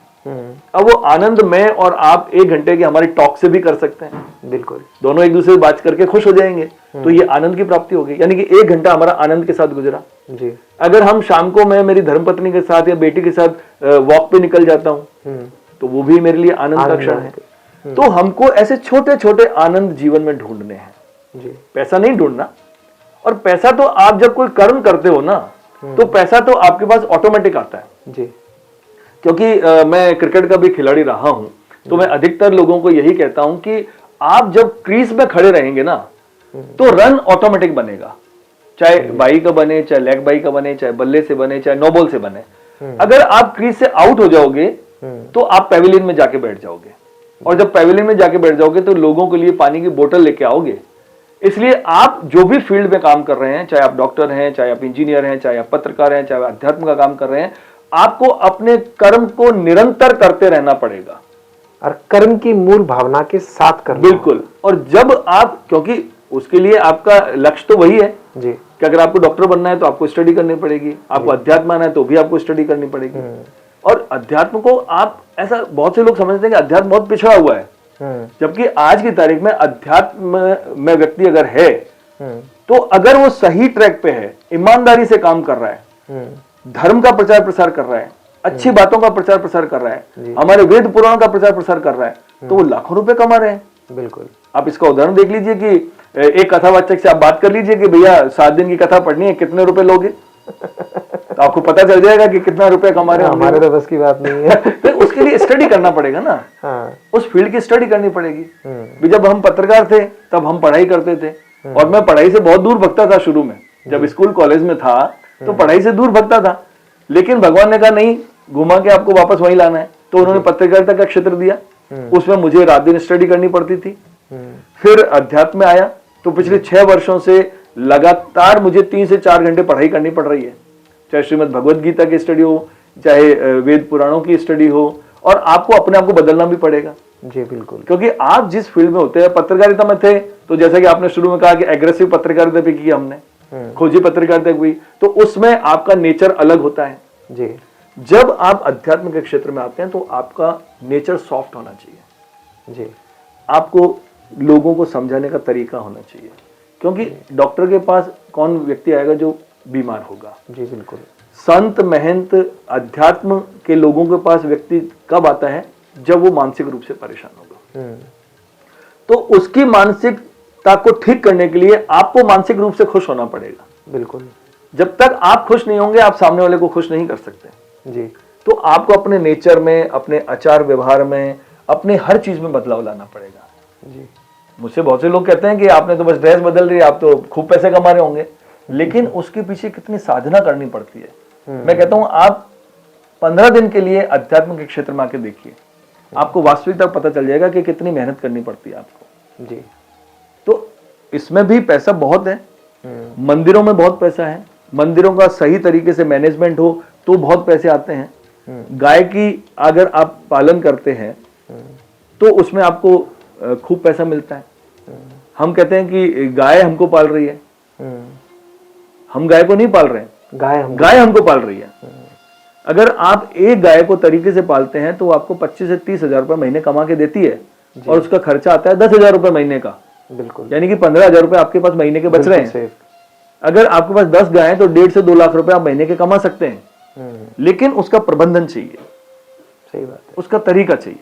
अब वो आनंद मैं और आप 1 घंटे की हमारी टॉक से भी कर सकते हैं। बिल्कुल, दोनों एक दूसरे से बात करके खुश हो जाएंगे, तो ये आनंद की प्राप्ति होगी। यानी कि 1 घंटा हमारा आनंद के साथ गुजरा जी। अगर हम शाम को मैं मेरी धर्मपत्नी के साथ या बेटी के साथ वॉक पे निकल जाता हूं, तो वो भी मेरे लिए आनंद का क्षण है। तो हमको ऐसे छोटे छोटे आनंद जीवन में ढूंढने हैं जी, पैसा नहीं ढूंढना। और पैसा तो आप जब कोई कर्म करते हो ना, तो पैसा तो आपके पास ऑटोमेटिक आता है जी। क्योंकि मैं क्रिकेट का भी खिलाड़ी रहा हूं, तो मैं अधिकतर लोगों को यही कहता हूं कि आप जब क्रीज में खड़े रहेंगे ना, तो रन ऑटोमेटिक बनेगा, चाहे बाई का बने, चाहे लेग बाई का बने, चाहे बल्ले से बने, चाहे नो बॉल से बने। अगर आप क्रीज से आउट हो जाओगे तो आप पेविलियन में जाके बैठ जाओगे, और जब पेविलियन में जाके बैठ जाओगे तो लोगों के लिए पानी की बोतल लेके आओगे। इसलिए आप जो भी फील्ड में काम कर रहे हैं, चाहे आप डॉक्टर हैं, चाहे आप इंजीनियर हैं, चाहे आप पत्रकार हैं, चाहे आप अध्यात्म का काम कर रहे हैं, आपको अपने कर्म को निरंतर करते रहना पड़ेगा और कर्म की मूल भावना के साथ करना। बिल्कुल। और जब आप, क्योंकि उसके लिए आपका लक्ष्य तो वही है जी, कि अगर आपको डॉक्टर बनना है तो आपको स्टडी करनी पड़ेगी, आपको अध्यात्म आना है तो भी आपको स्टडी करनी पड़ेगी। और अध्यात्म को आप, ऐसा बहुत से लोग समझते हैं कि अध्यात्म बहुत पिछड़ा हुआ है, जबकि आज की तारीख में अध्यात्म में व्यक्ति अगर है तो अगर वो सही ट्रैक पे है, ईमानदारी से काम कर रहा है, धर्म का प्रचार प्रसार कर रहा है, अच्छी बातों का प्रचार प्रसार कर रहा है, हमारे वेद पुराणों का प्रचार प्रसार कर रहा है, तो वो लाखों रुपए कमा रहे हैं। बिल्कुल। आप इसका उदाहरण देख लीजिए कि एक कथावाचक से आप बात कर लीजिए कि भैया 7 दिन की कथा पढ़नी है, कितने रुपए लोगे, तो आपको पता चल जाएगा कि कितना रुपया कमा रहे हैं। हमारे तो बस की बात नहीं है। तो उसके लिए स्टडी करना पड़ेगा ना। हाँ। उस फील्ड की स्टडी करनी पड़ेगी। जब हम पत्रकार थे तब हम पढ़ाई करते थे, और मैं पढ़ाई से बहुत दूर भगता था शुरू में। जब स्कूल कॉलेज में था तो पढ़ाई से दूर भगता था, लेकिन भगवान ने कहा नहीं, घुमा के आपको वापस वहीं लाना है, तो उन्होंने पत्रकारिता का क्षेत्र दिया। उसमें मुझे रात दिन स्टडी करनी पड़ती थी। फिर अध्यात्म में आया तो पिछले 6 वर्षों से लगातार मुझे 3 से 4 घंटे पढ़ाई करनी पड़ रही है, चाहे श्रीमद् भगवद गीता की स्टडी हो, चाहे वेद पुराणों की स्टडी हो। और आपको अपने आप को बदलना भी पड़ेगा जी। बिल्कुल। क्योंकि आप जिस फील्ड में होते हैं, पत्रकारिता में थे तो जैसा कि आपने शुरू में कहा कि एग्रेसिव पत्रकारिता भी की हमने, खोजी पत्रकारिता हुई, तो उसमें आपका नेचर अलग होता है जी। जब आप अध्यात्म के क्षेत्र में आते हैं तो आपका नेचर सॉफ्ट होना चाहिए जी। आपको लोगों को समझाने का तरीका होना चाहिए, क्योंकि डॉक्टर के पास कौन व्यक्ति आएगा जो बीमार होगा जी। बिल्कुल। संत महंत अध्यात्म के लोगों के पास व्यक्ति कब आता है, जब वो मानसिक रूप से परेशान होगा। तो उसकी मानसिकता को ठीक करने के लिए आपको मानसिक रूप से खुश होना पड़ेगा। बिल्कुल। जब तक आप खुश नहीं होंगे, आप सामने वाले को खुश नहीं कर सकते जी। तो आपको अपने नेचर में, अपने आचार व्यवहार में, अपने हर चीज में बदलाव लाना पड़ेगा जी। मुझसे बहुत से लोग कहते हैं कि आपने तो बस ड्रेस बदल रही है, आप तो खूब पैसे कमा रहे होंगे, लेकिन उसके पीछे कितनी साधना करनी पड़ती है। मैं कहता हूं आप 15 दिन के लिए अध्यात्म के क्षेत्र में आके देखिए, आपको वास्तविकता पता चल जाएगा कि कितनी मेहनत करनी पड़ती है आपको जी। तो इसमें भी पैसा बहुत है, मंदिरों में बहुत पैसा है, मंदिरों का सही तरीके से मैनेजमेंट हो तो बहुत पैसे आते हैं। गाय की अगर आप पालन करते हैं तो उसमें आपको खूब पैसा मिलता है। हम कहते हैं कि गाय हमको पाल रही है, हम गाय को नहीं पाल रहे हैं, गाय हमको पाल रही है। अगर आप एक गाय को तरीके से पालते हैं तो आपको 25 से 30 हजार रुपए महीने कमा के देती है और उसका खर्चा आता है 10,000 रुपए महीने का। बिल्कुल, यानी कि 15,000 रुपए आपके पास महीने के बच रहे हैं। अगर आपके पास 10 गाय हैं तो 1.5 से 2 लाख रुपए आप महीने के कमा सकते हैं। लेकिन उसका प्रबंधन चाहिए, सही बात है, उसका तरीका चाहिए।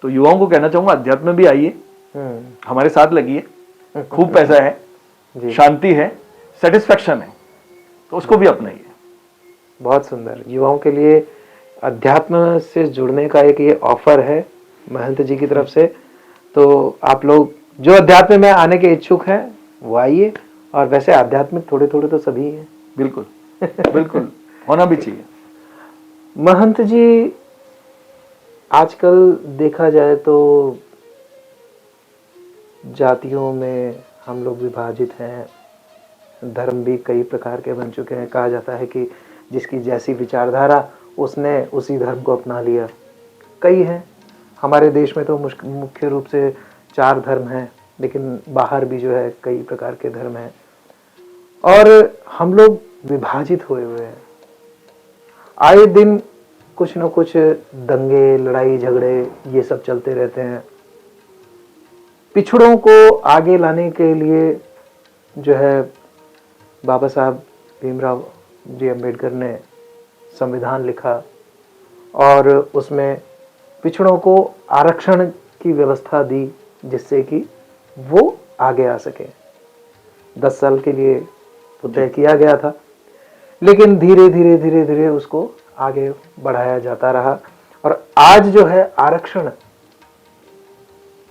तो युवाओं को कहना चाहूंगा, अध्यात्म में भी आइए, हमारे साथ लगिए, खूब पैसा है, शांति है, सेटिस्फेक्शन है, तो उसको भी अपनाइए। बहुत सुंदर। युवाओं के लिए अध्यात्म से जुड़ने का एक ये ऑफर है महंत जी की तरफ से। तो आप लोग जो अध्यात्म में आने के इच्छुक हैं वो आइए, और वैसे आध्यात्मिक थोड़े थोड़े तो सभी हैं। बिल्कुल बिल्कुल, होना भी चाहिए। महंत जी, आजकल देखा जाए तो जातियों में हम लोग विभाजित हैं, धर्म भी कई प्रकार के बन चुके हैं। कहा जाता है कि जिसकी जैसी विचारधारा उसने उसी धर्म को अपना लिया। कई हैं, हमारे देश में तो मुख्य रूप से 4 धर्म हैं, लेकिन बाहर भी जो है कई प्रकार के धर्म हैं, और हम लोग विभाजित हुए हुए हैं। आए दिन कुछ न कुछ दंगे, लड़ाई झगड़े ये सब चलते रहते हैं। पिछड़ों को आगे लाने के लिए जो है बाबा साहब भीमराव जी अम्बेडकर ने संविधान लिखा, और उसमें पिछड़ों को आरक्षण की व्यवस्था दी, जिससे कि वो आगे आ सके। 10 साल के लिए तो तय किया गया था, लेकिन धीरे धीरे धीरे धीरे उसको आगे बढ़ाया जाता रहा, और आज जो है आरक्षण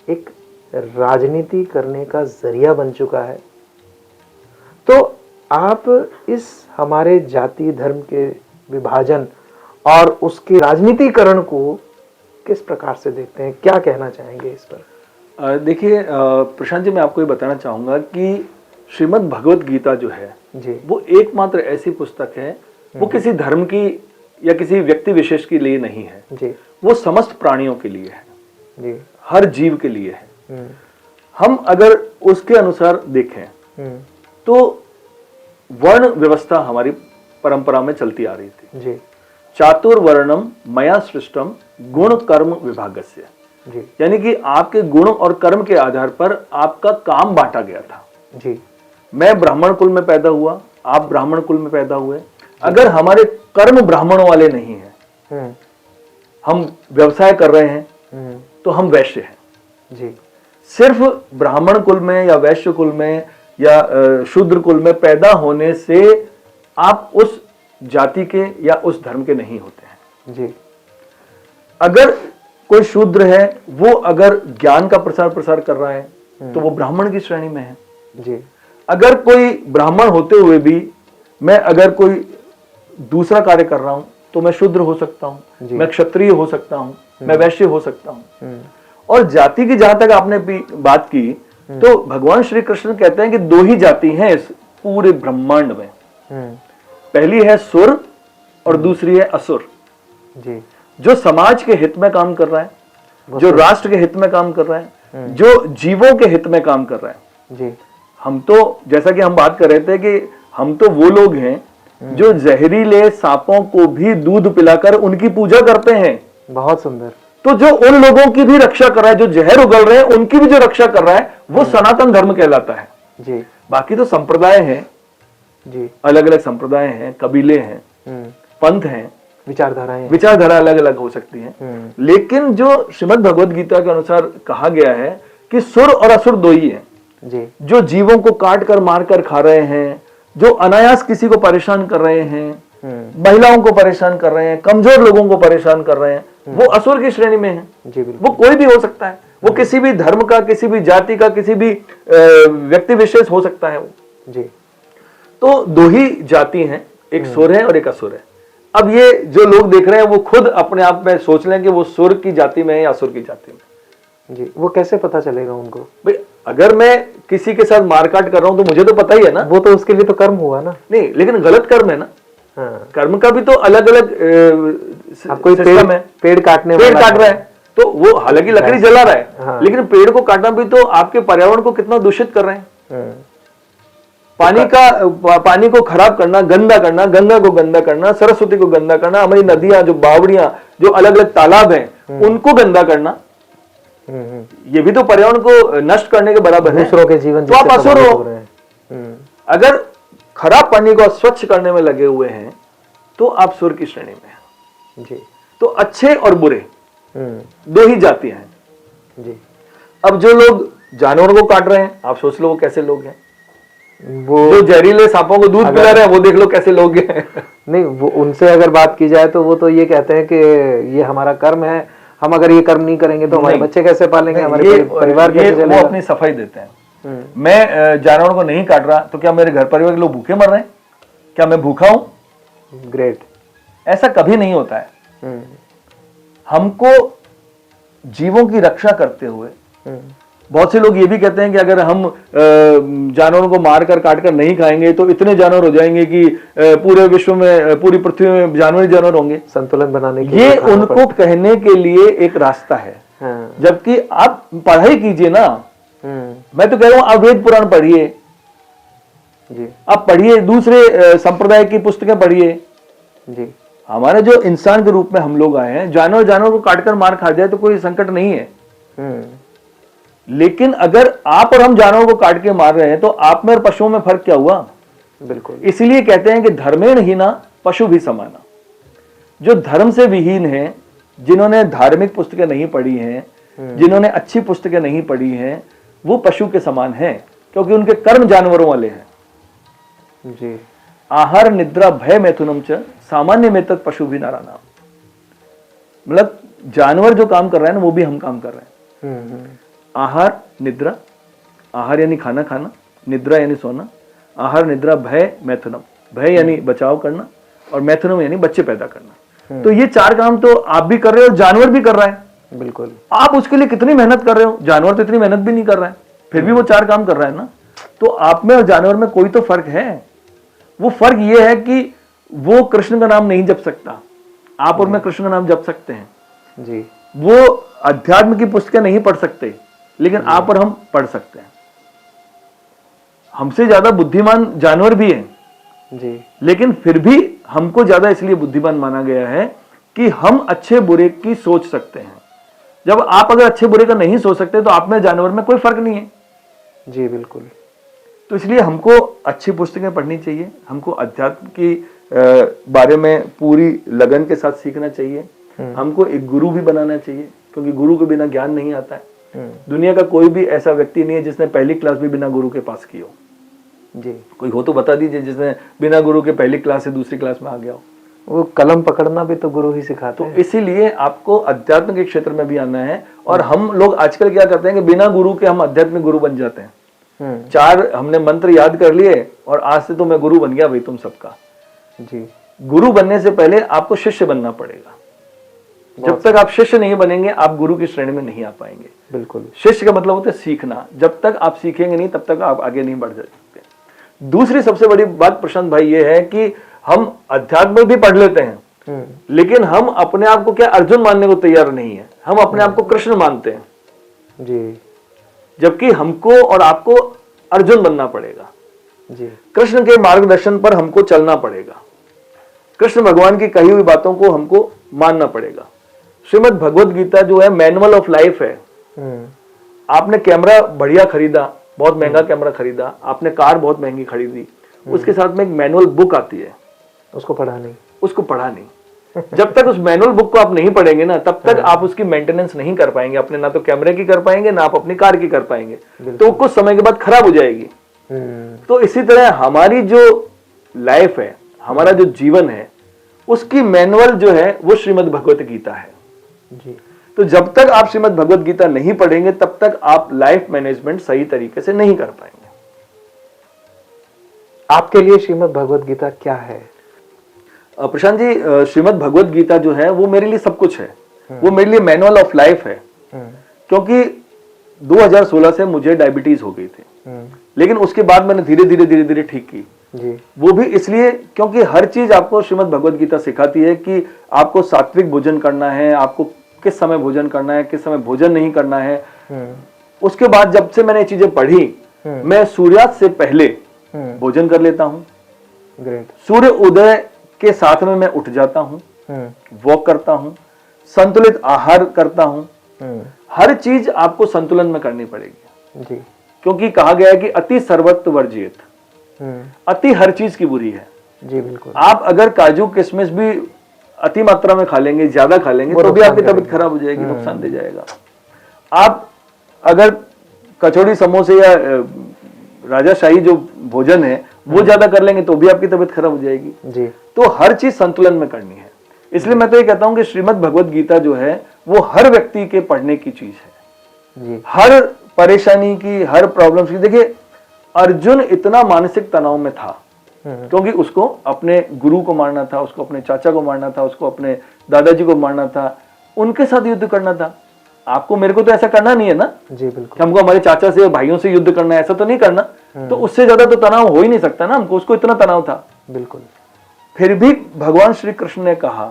एक राजनीति करने का जरिया बन चुका है। तो आप इस हमारे जाति धर्म के विभाजन और उसके राजनीतिकरण को किस प्रकार से देखते हैं, क्या कहना चाहेंगे इस पर? देखिए प्रशांत जी, मैं आपको ये बताना चाहूंगा कि श्रीमद् भगवत गीता जो है जी, वो एकमात्र ऐसी पुस्तक है, वो किसी धर्म की या किसी व्यक्ति विशेष के लिए नहीं है जी, वो समस्त प्राणियों के लिए है जी, हर जीव के लिए है। हम अगर उसके अनुसार देखें तो वर्ण व्यवस्था हमारी परंपरा में चलती आ रही थी जी, चातुर्वर्णम मया सृष्टम गुण कर्म विभागस्य, जी, यानी कि आपके गुण और कर्म के आधार पर आपका काम बांटा गया था। जी, मैं ब्राह्मण कुल में पैदा हुआ, आप ब्राह्मण कुल में पैदा हुए। अगर हमारे कर्म ब्राह्मणों वाले नहीं हैं, हम व्यवसाय कर रहे हैं, तो हम वैश्य हैं जी। सिर्फ ब्राह्मण कुल में या वैश्य कुल में या शूद्र कुल में पैदा होने से आप उस जाति के या उस धर्म के नहीं होते हैं जी। अगर कोई शूद्र है, वो अगर ज्ञान का प्रसार प्रसार कर रहा है तो वो ब्राह्मण की श्रेणी में है जी। अगर कोई ब्राह्मण होते हुए भी मैं अगर कोई दूसरा कार्य कर रहा हूं तो मैं शूद्र हो सकता हूं, मैं क्षत्रिय हो सकता हूं, मैं वैश्य हो सकता हूं। और जाति की जहां तक आपने बात की तो भगवान श्री कृष्ण कहते हैं कि 2 ही जाति हैं इस पूरे ब्रह्मांड में। पहली है सुर और दूसरी है असुर जी। जो समाज के हित में काम कर रहा है, जो राष्ट्र के हित में काम कर रहा है, जो जीवों के हित में काम कर रहा है जी। हम तो जैसा कि हम बात कर रहे थे कि हम तो वो लोग हैं जो जहरीले सांपों को भी दूध पिलाकर उनकी पूजा करते हैं। बहुत सुंदर। तो जो उन लोगों की भी रक्षा कर रहा है, जो जहर उगल रहे हैं उनकी भी जो रक्षा कर रहा है, वो सनातन धर्म कहलाता है जी। बाकी तो संप्रदाय हैं जी, अलग अलग संप्रदाय हैं, कबीले हैं, पंथ हैं, विचारधारा अलग अलग हो सकती है। लेकिन जो श्रीमद् भगवद गीता के अनुसार कहा गया है कि सुर और असुर 2 ही हैं जी। जो जो जीवों को काट कर मार कर खा रहे हैं, जो अनायास किसी को परेशान कर रहे हैं, महिलाओं को परेशान कर रहे हैं, कमजोर लोगों को परेशान कर रहे हैं, वो असुर की श्रेणी में है जी। बिल्कुल। वो कोई भी हो सकता है, वो किसी भी धर्म का, किसी भी जाति का, किसी भी व्यक्ति विशेष हो सकता है वो जी। तो 2 ही जाति हैं, एक सुर है और एक असुर है। अब ये जो लोग देख रहे हैं वो खुद अपने आप में सोच लें कि वो सुर की जाति में है या असुर की जाति में जी। वो कैसे पता चलेगा उनको? भाई अगर मैं किसी के साथ मारकाट कर रहा हूं तो मुझे तो पता ही है ना। वो तो उसके लिए तो कर्म हुआ ना। नहीं, लेकिन गलत कर्म है ना। हाँ। कर्म का भी तो अलग अलग आप कोई पेड़ काट रहा है तो वो हालांकि लकड़ी जला रहा है, हाँ। लेकिन पेड़ को काटना भी तो आपके पर्यावरण को कितना दूषित कर रहे हैं। पानी को खराब करना, गंदा करना, गंगा को गंदा करना, सरस्वती को गंदा करना, हमारी नदियां, जो बावड़ियां, जो अलग अलग तालाब हैं, उनको गंदा करना, ये भी तो पर्यावरण को नष्ट करने के बराबर है। दूसरों के जीवन तो आप असुर हो। अगर खराब पानी को स्वच्छ करने में लगे हुए हैं तो आप सुर की श्रेणी में हैं। जी। तो अच्छे और बुरे दो ही जाति हैं। जी। अब जो लोग जानवरों को काट रहे हैं, आप सोच लो वो कैसे लोग हैं। वो जो जहरीले सांपों को दूध पिला रहे हैं, वो देख लो कैसे लोग हैं। नहीं, वो उनसे अगर बात की जाए तो वो तो ये कहते हैं कि ये हमारा कर्म है, हम अगर ये कर्म नहीं करेंगे तो हमारे बच्चे कैसे पालेंगे, हमारे परिवार कैसे चलेगा। वो अपनी सफाई देते हैं। मैं जानवरों को नहीं काट रहा तो क्या मेरे घर परिवार के लोग भूखे मर रहे हैं? क्या मैं भूखा हूं? ग्रेट। ऐसा कभी नहीं होता है। हमको जीवों की रक्षा करते हुए, बहुत से लोग ये भी कहते हैं कि अगर हम जानवरों को मारकर काटकर नहीं खाएंगे तो इतने जानवर हो जाएंगे कि पूरे विश्व में, पूरी पृथ्वी में जानवर होंगे। संतुलन बनाने के ये उनको कहने के लिए एक रास्ता है। हाँ। जबकि आप पढ़ाई कीजिए ना। मैं तो कह रहा हूं आप वेद पुराण पढ़िए, आप पढ़िए, दूसरे संप्रदाय की पुस्तकें पढ़िए। जी। हमारे जो इंसान के रूप में हम लोग आए हैं, जानवर को काटकर मार खा जाए तो कोई संकट नहीं है। लेकिन अगर आप और हम जानवरों को काट के मार रहे हैं तो आप में और पशुओं में फर्क क्या हुआ? बिल्कुल। इसलिए कहते हैं कि धर्मेण हीना पशु भी समाना। जो धर्म से विहीन है, जिन्होंने धार्मिक पुस्तकें नहीं पढ़ी हैं, जिन्होंने अच्छी पुस्तकें नहीं पढ़ी हैं, वो पशु के समान हैं, क्योंकि उनके कर्म जानवरों वाले हैं। जी। आहार निद्रा भय मैथुनम च सामान्य में तक पशु भी नाराना। मतलब जानवर जो काम कर रहा है ना, वो भी हम काम कर रहे हैं। आहार निद्रा, आहार यानी खाना खाना, निद्रा यानी सोना, आहार निद्रा भय मैथुनम, भय यानी बचाव करना, और मैथुनम यानी बच्चे पैदा करना। तो ये चार काम तो आप भी कर रहे हो, जानवर भी कर रहा है। बिल्कुल। आप उसके लिए कितनी मेहनत कर रहे हो, जानवर तो इतनी मेहनत भी नहीं कर रहा है, फिर भी वो चार काम कर रहा है ना। तो आप में और जानवर में कोई तो फर्क है। वो फर्क ये है कि वो कृष्ण का नाम नहीं जप सकता, आप और मैं कृष्ण का नाम जप सकते हैं। जी। वो अध्यात्म की पुस्तकें नहीं पढ़ सकते, लेकिन आप और हम पढ़ सकते हैं। हमसे ज्यादा बुद्धिमान जानवर भी हैं। जी। लेकिन फिर भी हमको ज्यादा इसलिए बुद्धिमान माना गया है कि हम अच्छे बुरे की सोच सकते हैं। जब आप अगर अच्छे बुरे का नहीं सोच सकते तो आप में जानवर में कोई फर्क नहीं है। जी बिल्कुल। तो इसलिए हमको अच्छी पुस्तकें पढ़नी चाहिए, हमको अध्यात्म की बारे में पूरी लगन के साथ सीखना चाहिए, हमको एक गुरु भी बनाना चाहिए, क्योंकि गुरु के बिना ज्ञान नहीं आता है। दुनिया का कोई भी ऐसा व्यक्ति नहीं है जिसने पहली क्लास भी बिना गुरु के पास की हो। जी। कोई हो तो बता दीजिए जिसने बिना गुरु के पहली क्लास से दूसरी क्लास में आ गया हो। वो कलम पकड़ना भी तो गुरु ही सिखाते हैं। तो इसीलिए आपको अध्यात्म के क्षेत्र में भी आना है। और हम लोग आजकल क्या करते हैं कि बिना गुरु के हम आध्यात्मिक गुरु बन जाते हैं। चार हमने मंत्र याद कर लिए और आज से तो मैं गुरु बन गया भाई तुम सबका। जी। गुरु बनने से पहले आपको शिष्य बनना पड़ेगा। जब तक आप शिष्य नहीं बनेंगे आप गुरु की श्रेणी में नहीं आ पाएंगे। बिल्कुल। शिष्य का मतलब होता है सीखना। जब तक आप सीखेंगे नहीं तब तक आप आगे नहीं बढ़ सकते। दूसरी सबसे बड़ी बात प्रशांत भाई ये है कि हम अध्यात्म भी पढ़ लेते हैं, लेकिन हम अपने आप को क्या अर्जुन मानने को तैयार नहीं है, हम अपने आप को कृष्ण मानते हैं। जी। जबकि हमको और आपको अर्जुन बनना पड़ेगा। जी। कृष्ण के मार्गदर्शन पर हमको चलना पड़ेगा। कृष्ण भगवान की कही हुई बातों को हमको मानना पड़ेगा। श्रीमद् भगवद गीता जो है मैनुअल ऑफ लाइफ है। आपने कैमरा बढ़िया खरीदा, बहुत महंगा कैमरा खरीदा, आपने कार बहुत महंगी खरीदी, उसके साथ में एक मैनुअल बुक आती है, उसको पढ़ा नहीं। उसको पढ़ा नहीं। जब तक उस मैनुअल बुक को आप नहीं पढ़ेंगे ना तब तक आप उसकी मेंटेनेंस नहीं कर पाएंगे, अपने ना तो कैमरे की कर पाएंगे ना आप अपनी कार की कर पाएंगे, तो कुछ समय के बाद खराब हो जाएगी। तो इसी तरह हमारी जो लाइफ है, हमारा जो जीवन है, उसकी मैनुअल जो है वो श्रीमद् भगवत गीता है। जी। तो जब तक आप श्रीमद् भगवत गीता नहीं पढ़ेंगे तब तक आप लाइफ मैनेजमेंट सही तरीके से नहीं कर पाएंगे। आपके लिए श्रीमद् भगवत गीता क्या है? प्रशांत जी, श्रीमद् भगवत गीता जो है वो मेरे लिए सब कुछ है। वो मेरे लिए मैनुअल ऑफ लाइफ है। क्योंकि 2016 से मुझे डायबिटीज हो गई थी, लेकिन उसके बाद मैंने धीरे धीरे ठीक की। जी। वो भी इसलिए क्योंकि हर चीज आपको श्रीमद् भगवद गीता सिखाती है कि आपको सात्विक भोजन करना है, आपको किस समय भोजन करना है, किस समय भोजन नहीं करना है। उसके बाद जब से मैंने ये चीजें पढ़ी, मैं सूर्यास्त से पहले भोजन कर लेता हूँ। ग्रेट। सूर्य उदय के साथ में मैं उठ जाता हूँ, वॉक करता हूँ, संतुलित आहार करता हूँ। हर चीज आपको संतुलन में करनी पड़ेगी जी। क्योंकि कहा गया है कि अति सर्वत्र वर्जित। अति हर चीज की बुरी है जी बिल्कुल। आप अगर काजू किशमिश भी अति मात्रा में खा लेंगे, ज्यादा खा लेंगे तो भी आपकी तबीयत खराब हो जाएगी, नुकसान दे जाएगा। आप अगर कचौड़ी समोसे या राजाशाही जो भोजन है वो ज्यादा कर लेंगे तो भी आपकी तबीयत खराब हो जाएगी जी। तो हर चीज संतुलन में करनी है। इसलिए मैं तो ये कहता हूं कि श्रीमद् भगवद गीता जो है वो हर व्यक्ति के पढ़ने की चीज है जी। हर परेशानी की, हर प्रॉब्लम की। देखिए अर्जुन इतना मानसिक तनाव में था क्योंकि उसको अपने गुरु को मारना था, उसको अपने चाचा को मारना था, उसको अपने दादाजी को मारना था, उनके साथ युद्ध करना था। आपको मेरे को तो ऐसा करना नहीं है ना जी बिल्कुल। हमको हमारे चाचा से भाइयों से युद्ध करना है, ऐसा तो नहीं करना। तो उससे ज्यादा तो तनाव हो ही नहीं सकता ना हमको, उसको इतना तनाव था। बिल्कुल। फिर भी भगवान श्री कृष्ण ने कहा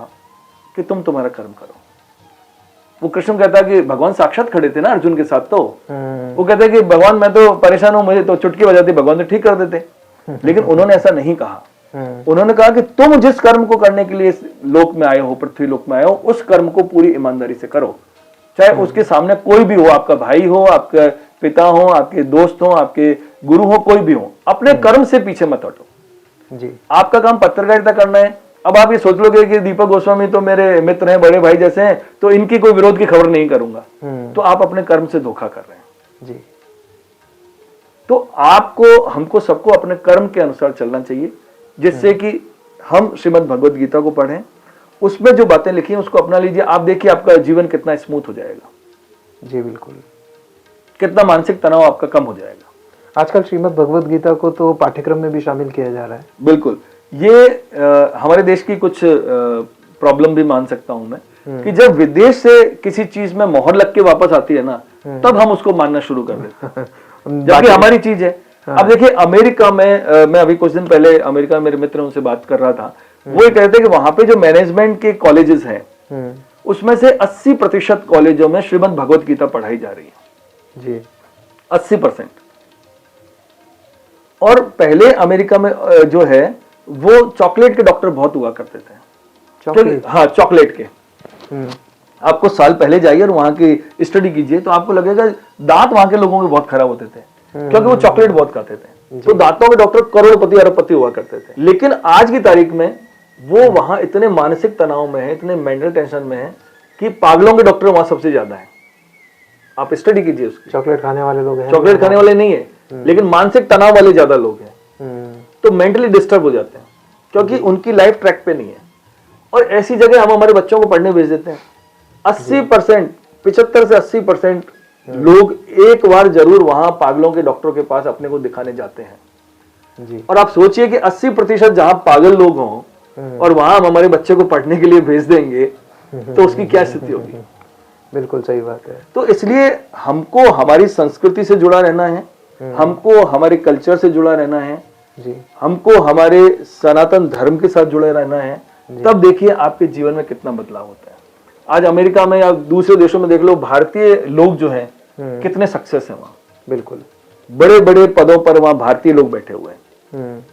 कि तुम तुम्हारा कर्म करो। वो कृष्ण कहता है कि भगवान साक्षात खड़े थे ना अर्जुन के साथ, तो वो कहते कि भगवान मैं तो परेशान हूं, मुझे तो चुटकी बजाती, भगवान तो ठीक कर देते। लेकिन उन्होंने ऐसा नहीं कहा। उन्होंने कहा कि तुम जिस कर्म को करने के लिए इस लोक में आए हो, पृथ्वी लोक में आए हो, उस कर्म को पूरी ईमानदारी से करो, चाहे उसके सामने कोई भी हो, आपका भाई हो, आपका पिता हो, आपके दोस्त हो, आपके गुरु हो, कोई भी हो, अपने कर्म से पीछे मत हटो जी। आपका काम पत्रकारिता करना है। अब आप ये सोच लोगे कि दीपक गोस्वामी तो मेरे मित्र हैं, बड़े भाई जैसे हैं, तो इनकी कोई विरोध की खबर नहीं करूंगा, तो आप अपने कर्म से धोखा कर रहे हैं जी। तो आपको, हमको सबको अपने कर्म के अनुसार चलना चाहिए, जिससे कि हम श्रीमद् भगवद गीता को पढ़ें, उसमें जो बातें लिखी हैं उसको अपना लीजिए। आप देखिए आपका जीवन कितना स्मूथ हो जाएगा जी बिल्कुल। कितना मानसिक तनाव आपका कम हो जाएगा। आजकल श्रीमद् भगवद गीता को तो पाठ्यक्रम में भी शामिल किया जा रहा है। बिल्कुल। ये हमारे देश की कुछ प्रॉब्लम भी मान सकता हूं मैं कि जब विदेश से किसी चीज में मोहर लग के वापस आती है ना, तब हम उसको मानना शुरू कर देते हैं जबकि हमारी चीज है। अब देखिए अमेरिका में, मैं अभी कुछ दिन पहले अमेरिका में मेरे मित्र उनसे बात कर रहा था, वो ये कहते हैं कि वहां पे जो मैनेजमेंट के कॉलेजेस हैं उसमें से 80% कॉलेजों में श्रीमद् भगवद गीता पढ़ाई जा रही है जी। 80%। और पहले अमेरिका में जो है वो चॉकलेट के डॉक्टर बहुत हुआ करते थे। चॉकलेट? हाँ, चॉकलेट के। आपको साल पहले जाइए और वहां की स्टडी कीजिए तो आपको लगेगा दांत वहां के लोगों के बहुत खराब होते थे क्योंकि वो चॉकलेट बहुत खाते थे। तो दांतों के डॉक्टर करोड़पति अरबपति हुआ करते थे। लेकिन आज की तारीख में वो वहां इतने मानसिक तनाव में है, इतने मेंटल टेंशन में है कि पागलों के डॉक्टर वहां सबसे ज्यादा है। आप स्टडी कीजिए उसकी। चॉकलेट खाने वाले लोग हैं, चॉकलेट खाने वाले नहीं है, लेकिन मानसिक तनाव वाले ज्यादा लोग हैं। तो मेंटली डिस्टर्ब हो जाते हैं क्योंकि उनकी लाइफ ट्रैक पे नहीं है। और ऐसी जगह हम हमारे बच्चों को पढ़ने भेज देते हैं। 80%, 75 से 80% लोग एक बार जरूर वहां पागलों के डॉक्टरों के पास अपने को दिखाने जाते हैं जी। और आप सोचिए कि 80% जहां पागल लोग हों और वहां हम हमारे बच्चे को पढ़ने के लिए भेज देंगे तो उसकी क्या स्थिति होगी। बिल्कुल सही बात है। तो इसलिए हमको हमारी संस्कृति से जुड़ा रहना है, हमको हमारे कल्चर से जुड़ा रहना है जी। हमको हमारे सनातन धर्म के साथ जुड़े रहना है। तब देखिए आपके जीवन में कितना बदलाव होता है। आज अमेरिका में या दूसरे देशों में देख लो, भारतीय लोग जो हैं कितने सक्सेस हैं वहां। बिल्कुल। बड़े बड़े पदों पर वहां भारतीय लोग बैठे हुए हैं।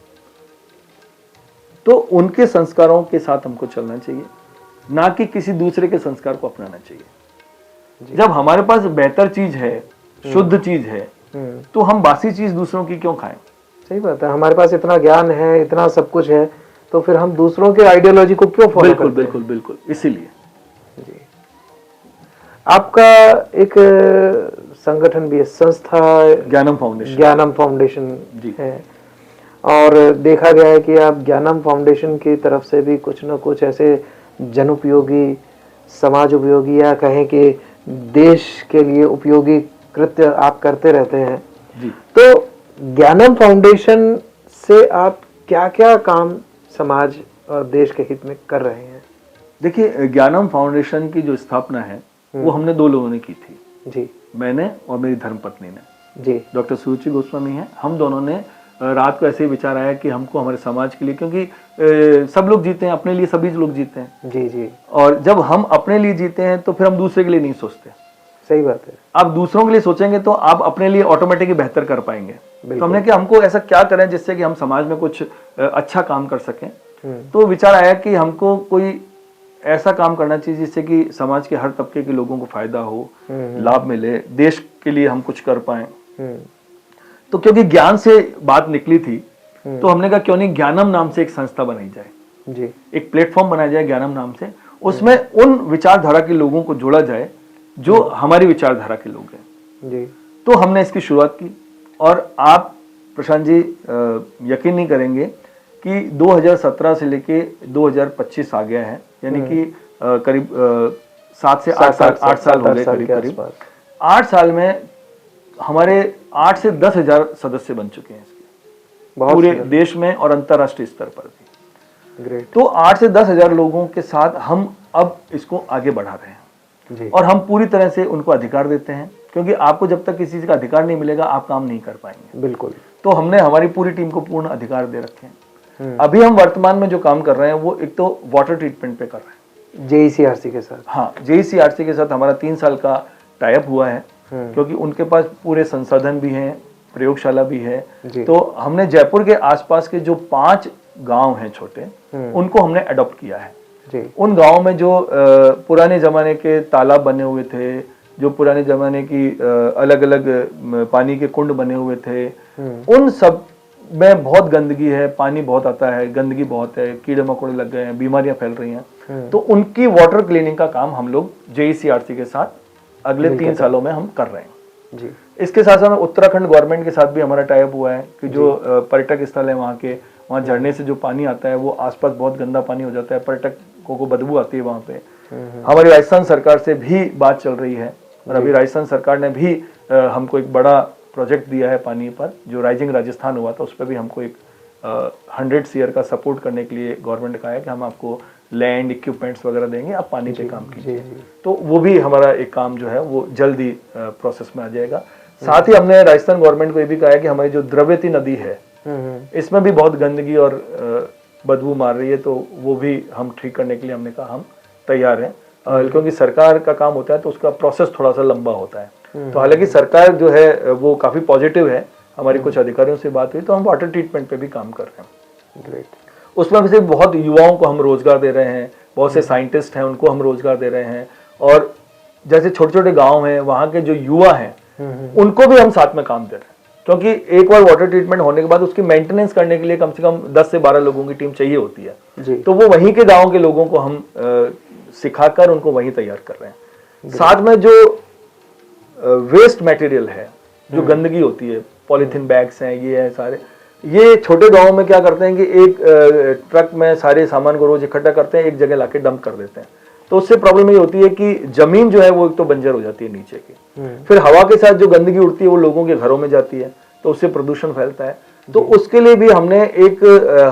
तो उनके संस्कारों के साथ हमको चलना चाहिए, ना कि किसी दूसरे के संस्कार को अपनाना चाहिए। जब हमारे पास बेहतर चीज है, शुद्ध चीज है, तो हम बासी चीज दूसरों की क्यों खाएं। सही बात है। हमारे पास इतना ज्ञान है, इतना सब कुछ है, तो फिर हम दूसरों के आइडियोलॉजी को क्यों फॉलो करते हैं। बिल्कुल बिल्कुल। इसीलिए जी। आपका एक संगठन भी है, संस्था ज्ञानम फाउंडेशन। ज्ञानम फाउंडेशन जी है, और देखा गया है कि आप ज्ञानम फाउंडेशन की तरफ से भी कुछ न कुछ ऐसे जनोपयोगी, समाज उपयोगी, या कहें कि देश के लिए उपयोगी कृत्य आप करते रहते हैं जी। तो ज्ञानम फाउंडेशन से आप क्या क्या काम समाज और देश के हित में कर रहे हैं। देखिए ज्ञानम फाउंडेशन की जो स्थापना है वो हमने 2 लोगों ने की थी जी। मैंने और मेरी धर्मपत्नी ने जी। डॉक्टर सुरुचि गोस्वामी है। हम दोनों ने रात को ऐसे ही विचार आया कि हमको हमारे समाज के लिए, क्योंकि सब लोग जीते हैं अपने लिए, सभी लोग जीते हैं जी जी, और जब हम अपने लिए जीते हैं तो फिर हम दूसरे के लिए नहीं सोचते। सही बात है। आप दूसरों के लिए सोचेंगे तो आप अपने लिए ऑटोमेटिकली बेहतर कर पाएंगे। तो हमने कि हमको ऐसा क्या करें जिससे कि हम समाज में कुछ अच्छा काम कर सकें। तो विचार आया कि हमको कोई ऐसा काम करना चाहिए जिससे कि समाज के हर तबके के लोगों को फायदा हो, लाभ मिले, देश के लिए हम कुछ कर पाए। तो क्योंकि ज्ञान से बात निकली थी तो हमने कहा क्यों नहीं ज्ञानम नाम से एक संस्था बनाई जाए जी, एक प्लेटफॉर्म बनाया जाए ज्ञानम नाम से, उसमें उन विचारधारा के लोगों को जोड़ा जाए जो हमारी विचारधारा के लोग हैं जी। तो हमने इसकी शुरुआत की। और आप प्रशांत जी यकीन नहीं करेंगे कि 2017 से लेके 2025 आ गया है, यानी कि करीब 7 से 8 साल हो गए करीब 8 साल में हमारे 8 से 10 हजार सदस्य बन चुके हैं इसके पूरे देश में और अंतर्राष्ट्रीय स्तर पर भी। ग्रेट। तो 8 से 10 हजार लोगों के साथ हम अब इसको आगे बढ़ा रहे हैं जी। और हम पूरी तरह से उनको अधिकार देते हैं, क्योंकि आपको जब तक किसी का अधिकार नहीं मिलेगा आप काम नहीं कर पाएंगे। बिल्कुल। तो हमने हमारी पूरी टीम को पूर्ण अधिकार दे रखे हैं। अभी हम वर्तमान में जो काम कर रहे हैं वो एक तो वाटर ट्रीटमेंट पे कर रहे हैं जेईसीआरसी के साथ। हाँ, जेईसीआरसी के साथ हमारा 3 साल का टाई अप हुआ है, क्योंकि उनके पास पूरे संसाधन भी हैं, प्रयोगशाला भी है। तो हमने जयपुर के आसपास के जो 5 गांव हैं छोटे, उनको हमने अडॉप्ट किया है जी। उन गांव में जो पुराने जमाने के तालाब बने हुए थे, जो पुराने जमाने की अलग अलग पानी के कुंड बने हुए थे, उन सब में बहुत गंदगी है, पानी बहुत आता है, गंदगी बहुत है, कीड़े मकोड़े लग गए हैं, बीमारियां फैल रही हैं। तो उनकी वाटर क्लीनिंग का काम हम लोग जेईसीआरसी के साथ अगले 3 सालों में हम कर रहे हैं जी। इसके साथ साथ उत्तराखंड गवर्नमेंट के साथ भी हमारा टाई अप हुआ है कि जो पर्यटक स्थल है वहाँ झरने से जो पानी आता है वो आसपास बहुत गंदा पानी हो जाता है, पर्यटकों को बदबू आती है वहाँ पे। हमारी राजस्थान सरकार से भी बात चल रही है और अभी राजस्थान सरकार ने भी हमको एक बड़ा प्रोजेक्ट दिया है पानी पर, जो राइजिंग राजस्थान हुआ था उस पर भी हमको एक 100 CR का सपोर्ट करने के लिए गवर्नमेंट का है कि हम आपको लैंड इक्विपमेंट्स वगैरह देंगे, आप पानी पे काम कीजिए। तो वो भी हमारा एक काम जो है वो जल्दी प्रोसेस में आ जाएगा। साथ ही हमने राजस्थान गवर्नमेंट को ये भी कहा है कि हमारी जो द्रव्यवती नदी है इसमें भी बहुत गंदगी और बदबू मार रही है, तो वो भी हम ठीक करने के लिए हमने कहा हम तैयार हैं, क्योंकि सरकार का काम होता है तो उसका प्रोसेस थोड़ा सा लंबा होता है। तो हालांकि सरकार जो है वो काफी पॉजिटिव है, हमारी कुछ अधिकारियों से बात हुई तो हम वाटर ट्रीटमेंट पे भी काम कर रहे हैं। ग्रेट। उसमें से बहुत युवाओं को हम रोजगार दे रहे हैं, बहुत से साइंटिस्ट हैं उनको हम रोजगार दे रहे हैं, और जैसे छोटे छोटे गांव हैं वहाँ के जो युवा हैं उनको भी हम साथ में काम दे रहे हैं, क्योंकि एक बार वाटर ट्रीटमेंट होने के बाद उसकी मेंटेनेंस करने के लिए कम से कम 10 से 12 लोगों की टीम चाहिए होती है जी। तो वो वहीं के गाँव के लोगों को हम सिखाकर उनको वहीं तैयार कर रहे हैं। साथ में जो वेस्ट मटेरियल है, जो गंदगी होती है, पॉलीथीन बैग्स हैं, ये है सारे, ये छोटे गांवों में क्या करते हैं कि एक ट्रक में सारे सामान को रोज इकट्ठा करते हैं, एक जगह लाके डंप कर देते हैं। तो उससे प्रॉब्लम ये होती है कि जमीन जो है वो एक तो बंजर हो जाती है नीचे की, फिर हवा के साथ जो गंदगी उड़ती है वो लोगों के घरों में जाती है, तो उससे प्रदूषण फैलता है। तो उसके लिए भी हमने एक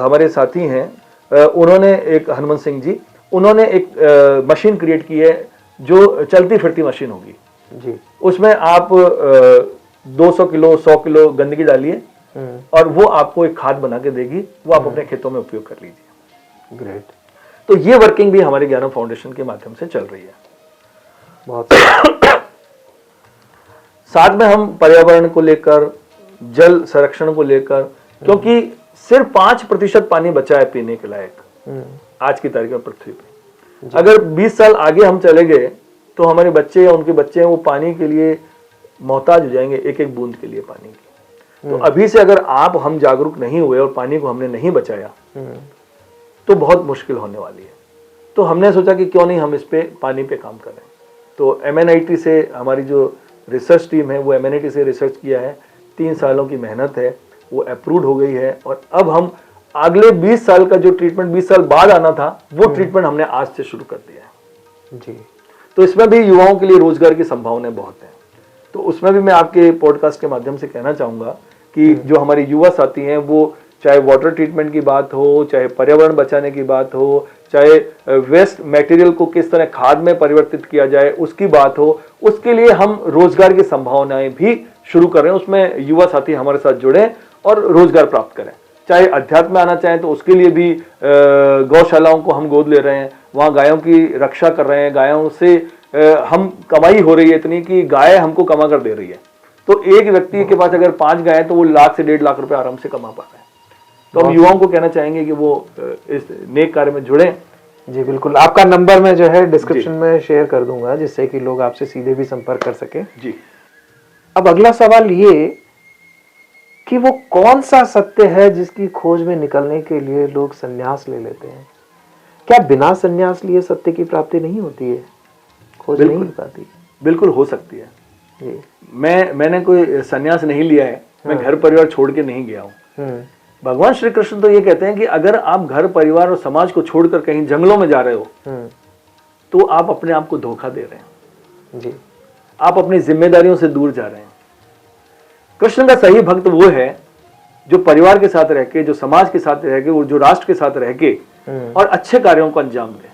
हमारे साथी हैं, उन्होंने एक हनुमंत सिंह जी, उन्होंने एक मशीन क्रिएट की है जो चलती फिरती मशीन होगी जी। उसमें आप 200 किलो 100 किलो गंदगी डालिए और वो आपको एक खाद बना के देगी, वो आप अपने खेतों में उपयोग कर लीजिए। ग्रेट। तो ये वर्किंग भी हमारे ज्ञानम फाउंडेशन के माध्यम से चल रही है। बहुत साथ में हम पर्यावरण को लेकर, जल संरक्षण को लेकर, क्योंकि सिर्फ 5% पानी बचा है पीने के लायक आज की तारीख में पृथ्वी पे। अगर 20 साल आगे हम चले गए तो हमारे बच्चे या उनके बच्चे वो पानी के लिए मोहताज हो जाएंगे, एक एक बूंद के लिए पानी की। तो अभी से अगर हम जागरूक नहीं हुए और पानी को हमने नहीं बचाया तो बहुत मुश्किल होने वाली है। तो हमने सोचा कि क्यों नहीं हम इस पे पानी पे काम करें। तो MNIT से हमारी जो रिसर्च टीम है वो MNIT से रिसर्च किया है, 3 सालों की मेहनत है, वो अप्रूव्ड हो गई है, और अब हम अगले 20 साल का जो ट्रीटमेंट 20 साल बाद आना था वो ट्रीटमेंट हमने आज से शुरू कर दिया है जी। तो इसमें भी युवाओं के लिए रोजगार की संभावनाएं बहुत हैं। तो उसमें भी मैं आपके पॉडकास्ट के माध्यम से कहना चाहूंगा कि जो हमारे युवा साथी हैं, वो चाहे वाटर ट्रीटमेंट की बात हो, चाहे पर्यावरण बचाने की बात हो, चाहे वेस्ट मटेरियल को किस तरह खाद में परिवर्तित किया जाए उसकी बात हो, उसके लिए हम रोजगार की संभावनाएं भी शुरू कर रहे हैं। उसमें युवा साथी हमारे साथ जुड़े और रोजगार प्राप्त करें। चाहे अध्यात्म में आना चाहें तो उसके लिए भी गौशालाओं को हम गोद ले रहे हैं, वहाँ गायों की रक्षा कर रहे हैं, गायों से हम कमाई हो रही है इतनी कि गाय हमको कमा कर दे रही है। तो एक व्यक्ति के पास अगर 5 गाय तो वो लाख से 1.5 लाख रुपए आराम से कमा पा रहे हैं। तो हम युवाओं को कहना चाहेंगे कि वो इस नेक कार्य में जुड़े। जी बिल्कुल, आपका नंबर मैं जो है डिस्क्रिप्शन में शेयर कर दूंगा, जिससे कि लोग आपसे सीधे भी संपर्क कर सके। जी। अब अगला सवाल ये कि वो कौन सा सत्य है जिसकी खोज में निकलने के लिए लोग संन्यास ले लेते हैं? क्या बिना संन्यास लिए सत्य की प्राप्ति नहीं होती है, खोज नहीं हो पाती? बिल्कुल हो सकती है जी। मैंने कोई संन्यास नहीं लिया है, मैं घर परिवार छोड़ के नहीं गया हूँ। भगवान श्री कृष्ण तो ये कहते हैं कि अगर आप घर परिवार और समाज को छोड़कर कहीं जंगलों में जा रहे हो तो आप अपने आप को धोखा दे रहे हैं जी। आप अपनी जिम्मेदारियों से दूर जा रहे हैं। कृष्ण का सही भक्त वो है जो परिवार के साथ रह के, जो समाज के साथ रह के, जो राष्ट्र के साथ रह के और अच्छे कार्यों को अंजाम दे।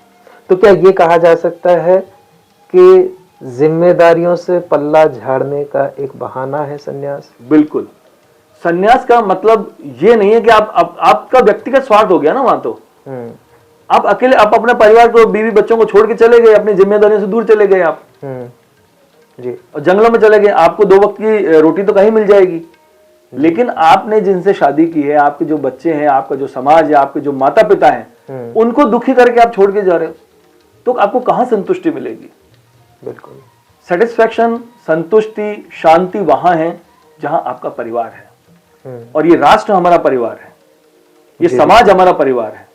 तो क्या ये कहा जा सकता है कि जिम्मेदारियों से पल्ला झाड़ने का एक बहाना है संन्यास? बिल्कुल। संन्यास का मतलब ये नहीं है कि आपका व्यक्तिगत स्वार्थ हो गया ना वहां तो। आप अकेले, आप अपने परिवार को, बीवी बच्चों को छोड़ के चले गए, अपनी जिम्मेदारियों से दूर चले गए आप जी। और जंगलों में चले गए। आपको 2 वक्त की रोटी तो कहीं मिल जाएगी, लेकिन आपने जिनसे शादी की है, आपके जो बच्चे हैं, आपका जो समाज है, आपके जो माता पिता हैं, उनको दुखी करके आप छोड़ के जा रहे हो, तो आपको कहां संतुष्टि मिलेगी? बिल्कुल। सेटिस्फैक्शन, संतुष्टि, शांति वहां है जहां आपका परिवार है। और ये राष्ट्र हमारा परिवार है, ये समाज हमारा परिवार है।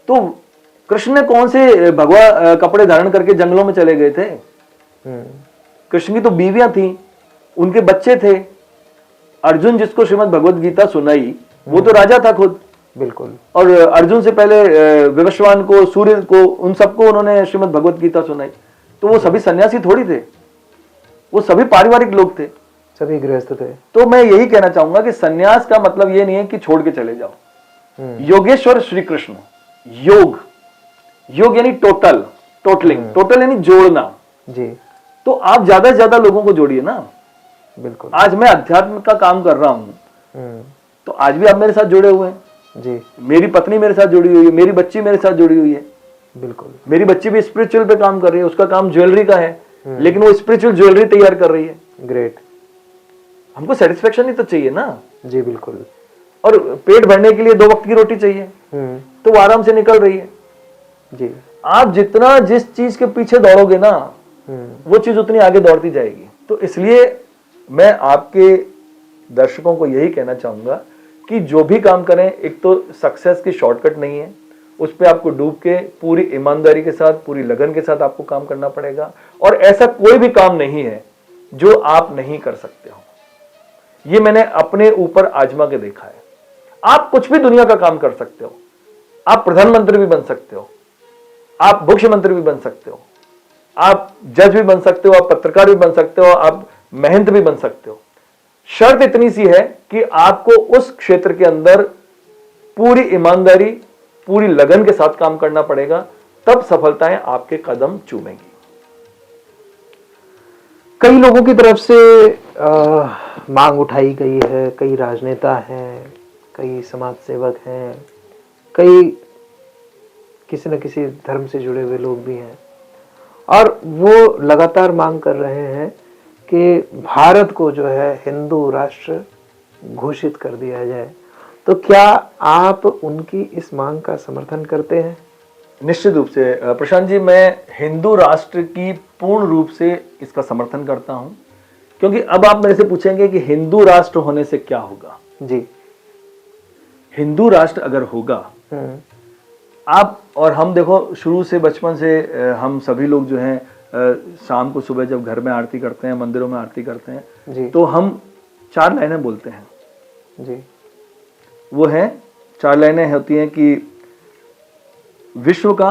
तो कृष्ण ने कौन से भगवा कपड़े धारण करके जंगलों में चले गए थे? कृष्ण की तो बीवियां थी, उनके बच्चे थे। अर्जुन जिसको श्रीमद् भगवद गीता सुनाई वो तो राजा था खुद। बिल्कुल। और अर्जुन से पहले विवस्वान को, सूर्य को, उन सबको उन्होंने श्रीमद् भगवद गीता सुनाई। तो वो सभी सन्यासी थोड़ी थे, वो सभी पारिवारिक लोग थे, सभी गृहस्थ थे। तो मैं यही कहना चाहूंगा कि सन्यास का मतलब ये नहीं है कि छोड़ के चले जाओ। योगेश्वर श्री कृष्ण, योग यानी टोटलिंग, टोटल यानी जोड़ना जी। तो आप ज्यादा से ज्यादा लोगों को जोड़िए ना। बिल्कुल। आज मैं अध्यात्म का काम कर रहा हूं तो आज भी आप मेरे साथ जुड़े हुए हैं जी। मेरी पत्नी मेरे साथ जुड़ी हुई है, मेरी बच्ची मेरे साथ जुड़ी हुई है। बिल्कुल। मेरी बच्ची भी स्पिरिचुअल पे काम कर रही है, उसका काम ज्वेलरी का है, लेकिन वो स्पिरिचुअल ज्वेलरी तैयार कर रही है। ग्रेट। हमको सेटिस्फेक्शन ही तो चाहिए ना। जी बिल्कुल। और पेट भरने के लिए 2 वक्त की रोटी चाहिए, तो वो आराम से निकल रही है जी। आप जितना जिस चीज के पीछे दौड़ोगे ना वो चीज उतनी आगे दौड़ती जाएगी। तो इसलिए मैं आपके दर्शकों को यही कहना चाहूंगा कि जो भी काम करें, एक तो सक्सेस की शॉर्टकट नहीं है, उस पर आपको डूब के पूरी ईमानदारी के साथ, पूरी लगन के साथ आपको काम करना पड़ेगा। और ऐसा कोई भी काम नहीं है जो आप नहीं कर सकते हो। ये मैंने अपने ऊपर आजमा के देखा है। आप कुछ भी दुनिया का काम कर सकते हो। आप प्रधानमंत्री भी बन सकते हो, आप मुख्यमंत्री भी बन सकते हो, आप जज भी बन सकते हो, आप पत्रकार भी बन सकते हो, आप महंत भी बन सकते हो। शर्त इतनी सी है कि आपको उस क्षेत्र के अंदर पूरी ईमानदारी, पूरी लगन के साथ काम करना पड़ेगा, तब सफलताएं आपके कदम चूमेंगी। कई लोगों की तरफ से मांग उठाई गई है, कई राजनेता हैं, कई समाज सेवक हैं, कई किसी न किसी धर्म से जुड़े हुए लोग भी हैं, और वो लगातार मांग कर रहे हैं कि भारत को जो है हिंदू राष्ट्र घोषित कर दिया जाए। तो क्या आप उनकी इस मांग का समर्थन करते हैं? निश्चित रूप से प्रशांत जी, मैं हिंदू राष्ट्र की पूर्ण रूप से इसका समर्थन करता हूं, क्योंकि अब आप मेरे से पूछेंगे कि हिंदू राष्ट्र होने से क्या होगा। जी। हिंदू राष्ट्र अगर होगा, आप और हम देखो, शुरू से बचपन से हम सभी लोग जो हैं शाम को सुबह जब घर में आरती करते हैं, मंदिरों में आरती करते हैं जी। तो हम 4 लाइनें बोलते हैं जी। वो है 4 लाइनें होती हैं कि विश्व का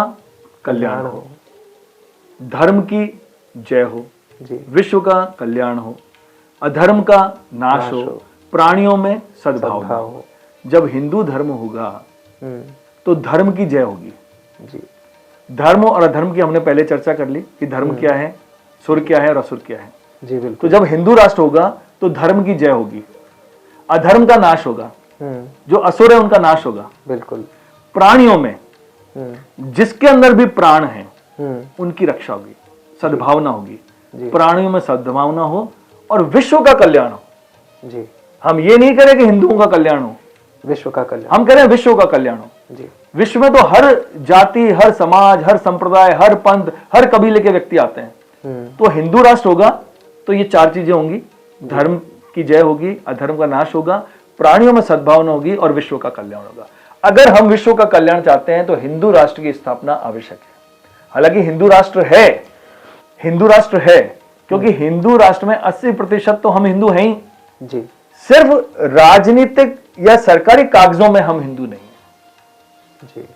कल्याण हो, धर्म की जय हो जी। विश्व का कल्याण हो, अधर्म का नाश हो, प्राणियों में सद्भाव हो। जब हिंदू धर्म होगा तो धर्म की जय होगी जी। धर्म और अधर्म की हमने पहले चर्चा कर ली कि धर्म क्या है, सुर क्या है और असुर क्या है। जी बिल्कुल। तो जब हिंदू राष्ट्र होगा तो धर्म की जय होगी, अधर्म का नाश होगा, जो असुर है उनका नाश होगा। बिल्कुल। प्राणियों में जिसके अंदर भी प्राण है उनकी रक्षा होगी, सद्भावना होगी, प्राणियों में सद्भावना हो और विश्व का कल्याण हो। जी। हम ये नहीं करें कि हिंदुओं का कल्याण हो, विश्व का कल्याण, हम करें विश्व का कल्याण हो। जी। विश्व में तो हर जाति, हर समाज, हर संप्रदाय, हर पंथ, हर कबीले के व्यक्ति आते हैं। तो हिंदू राष्ट्र होगा तो ये चार चीजें होंगी, धर्म की जय होगी, अधर्म का नाश होगा, प्राणियों में सद्भावना होगी और विश्व का कल्याण होगा। अगर हम विश्व का कल्याण चाहते हैं तो हिंदू राष्ट्र की स्थापना आवश्यक है। हालांकि हिंदू राष्ट्र है क्योंकि हिंदू राष्ट्र में 80% तो हम हिंदू हैं ही जी। सिर्फ राजनीतिक या सरकारी कागजों में हम हिंदू नहीं हैं जी।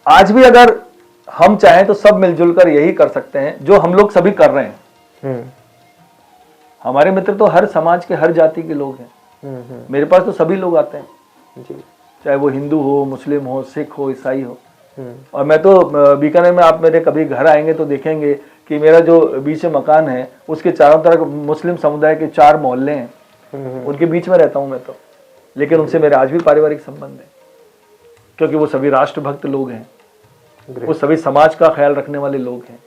आज भी अगर हम चाहें तो सब मिलजुल कर यही कर सकते हैं जो हम लोग सभी कर रहे हैं। हमारे मित्र तो हर समाज के, हर जाति के लोग हैं। मेरे पास तो सभी लोग आते हैं जी। चाहे वो हिंदू हो, मुस्लिम हो, सिख हो, ईसाई हो। और मैं तो बीकानेर में, आप मेरे कभी घर आएंगे तो देखेंगे कि मेरा जो बीच में मकान है उसके चारों तरफ मुस्लिम समुदाय के 4 मोहल्ले हैं, उनके बीच में रहता हूं मैं तो, लेकिन उनसे मेरे आज भी पारिवारिक संबंध है क्योंकि वो सभी राष्ट्रभक्त लोग हैं, वो सभी समाज का ख्याल रखने वाले लोग हैं।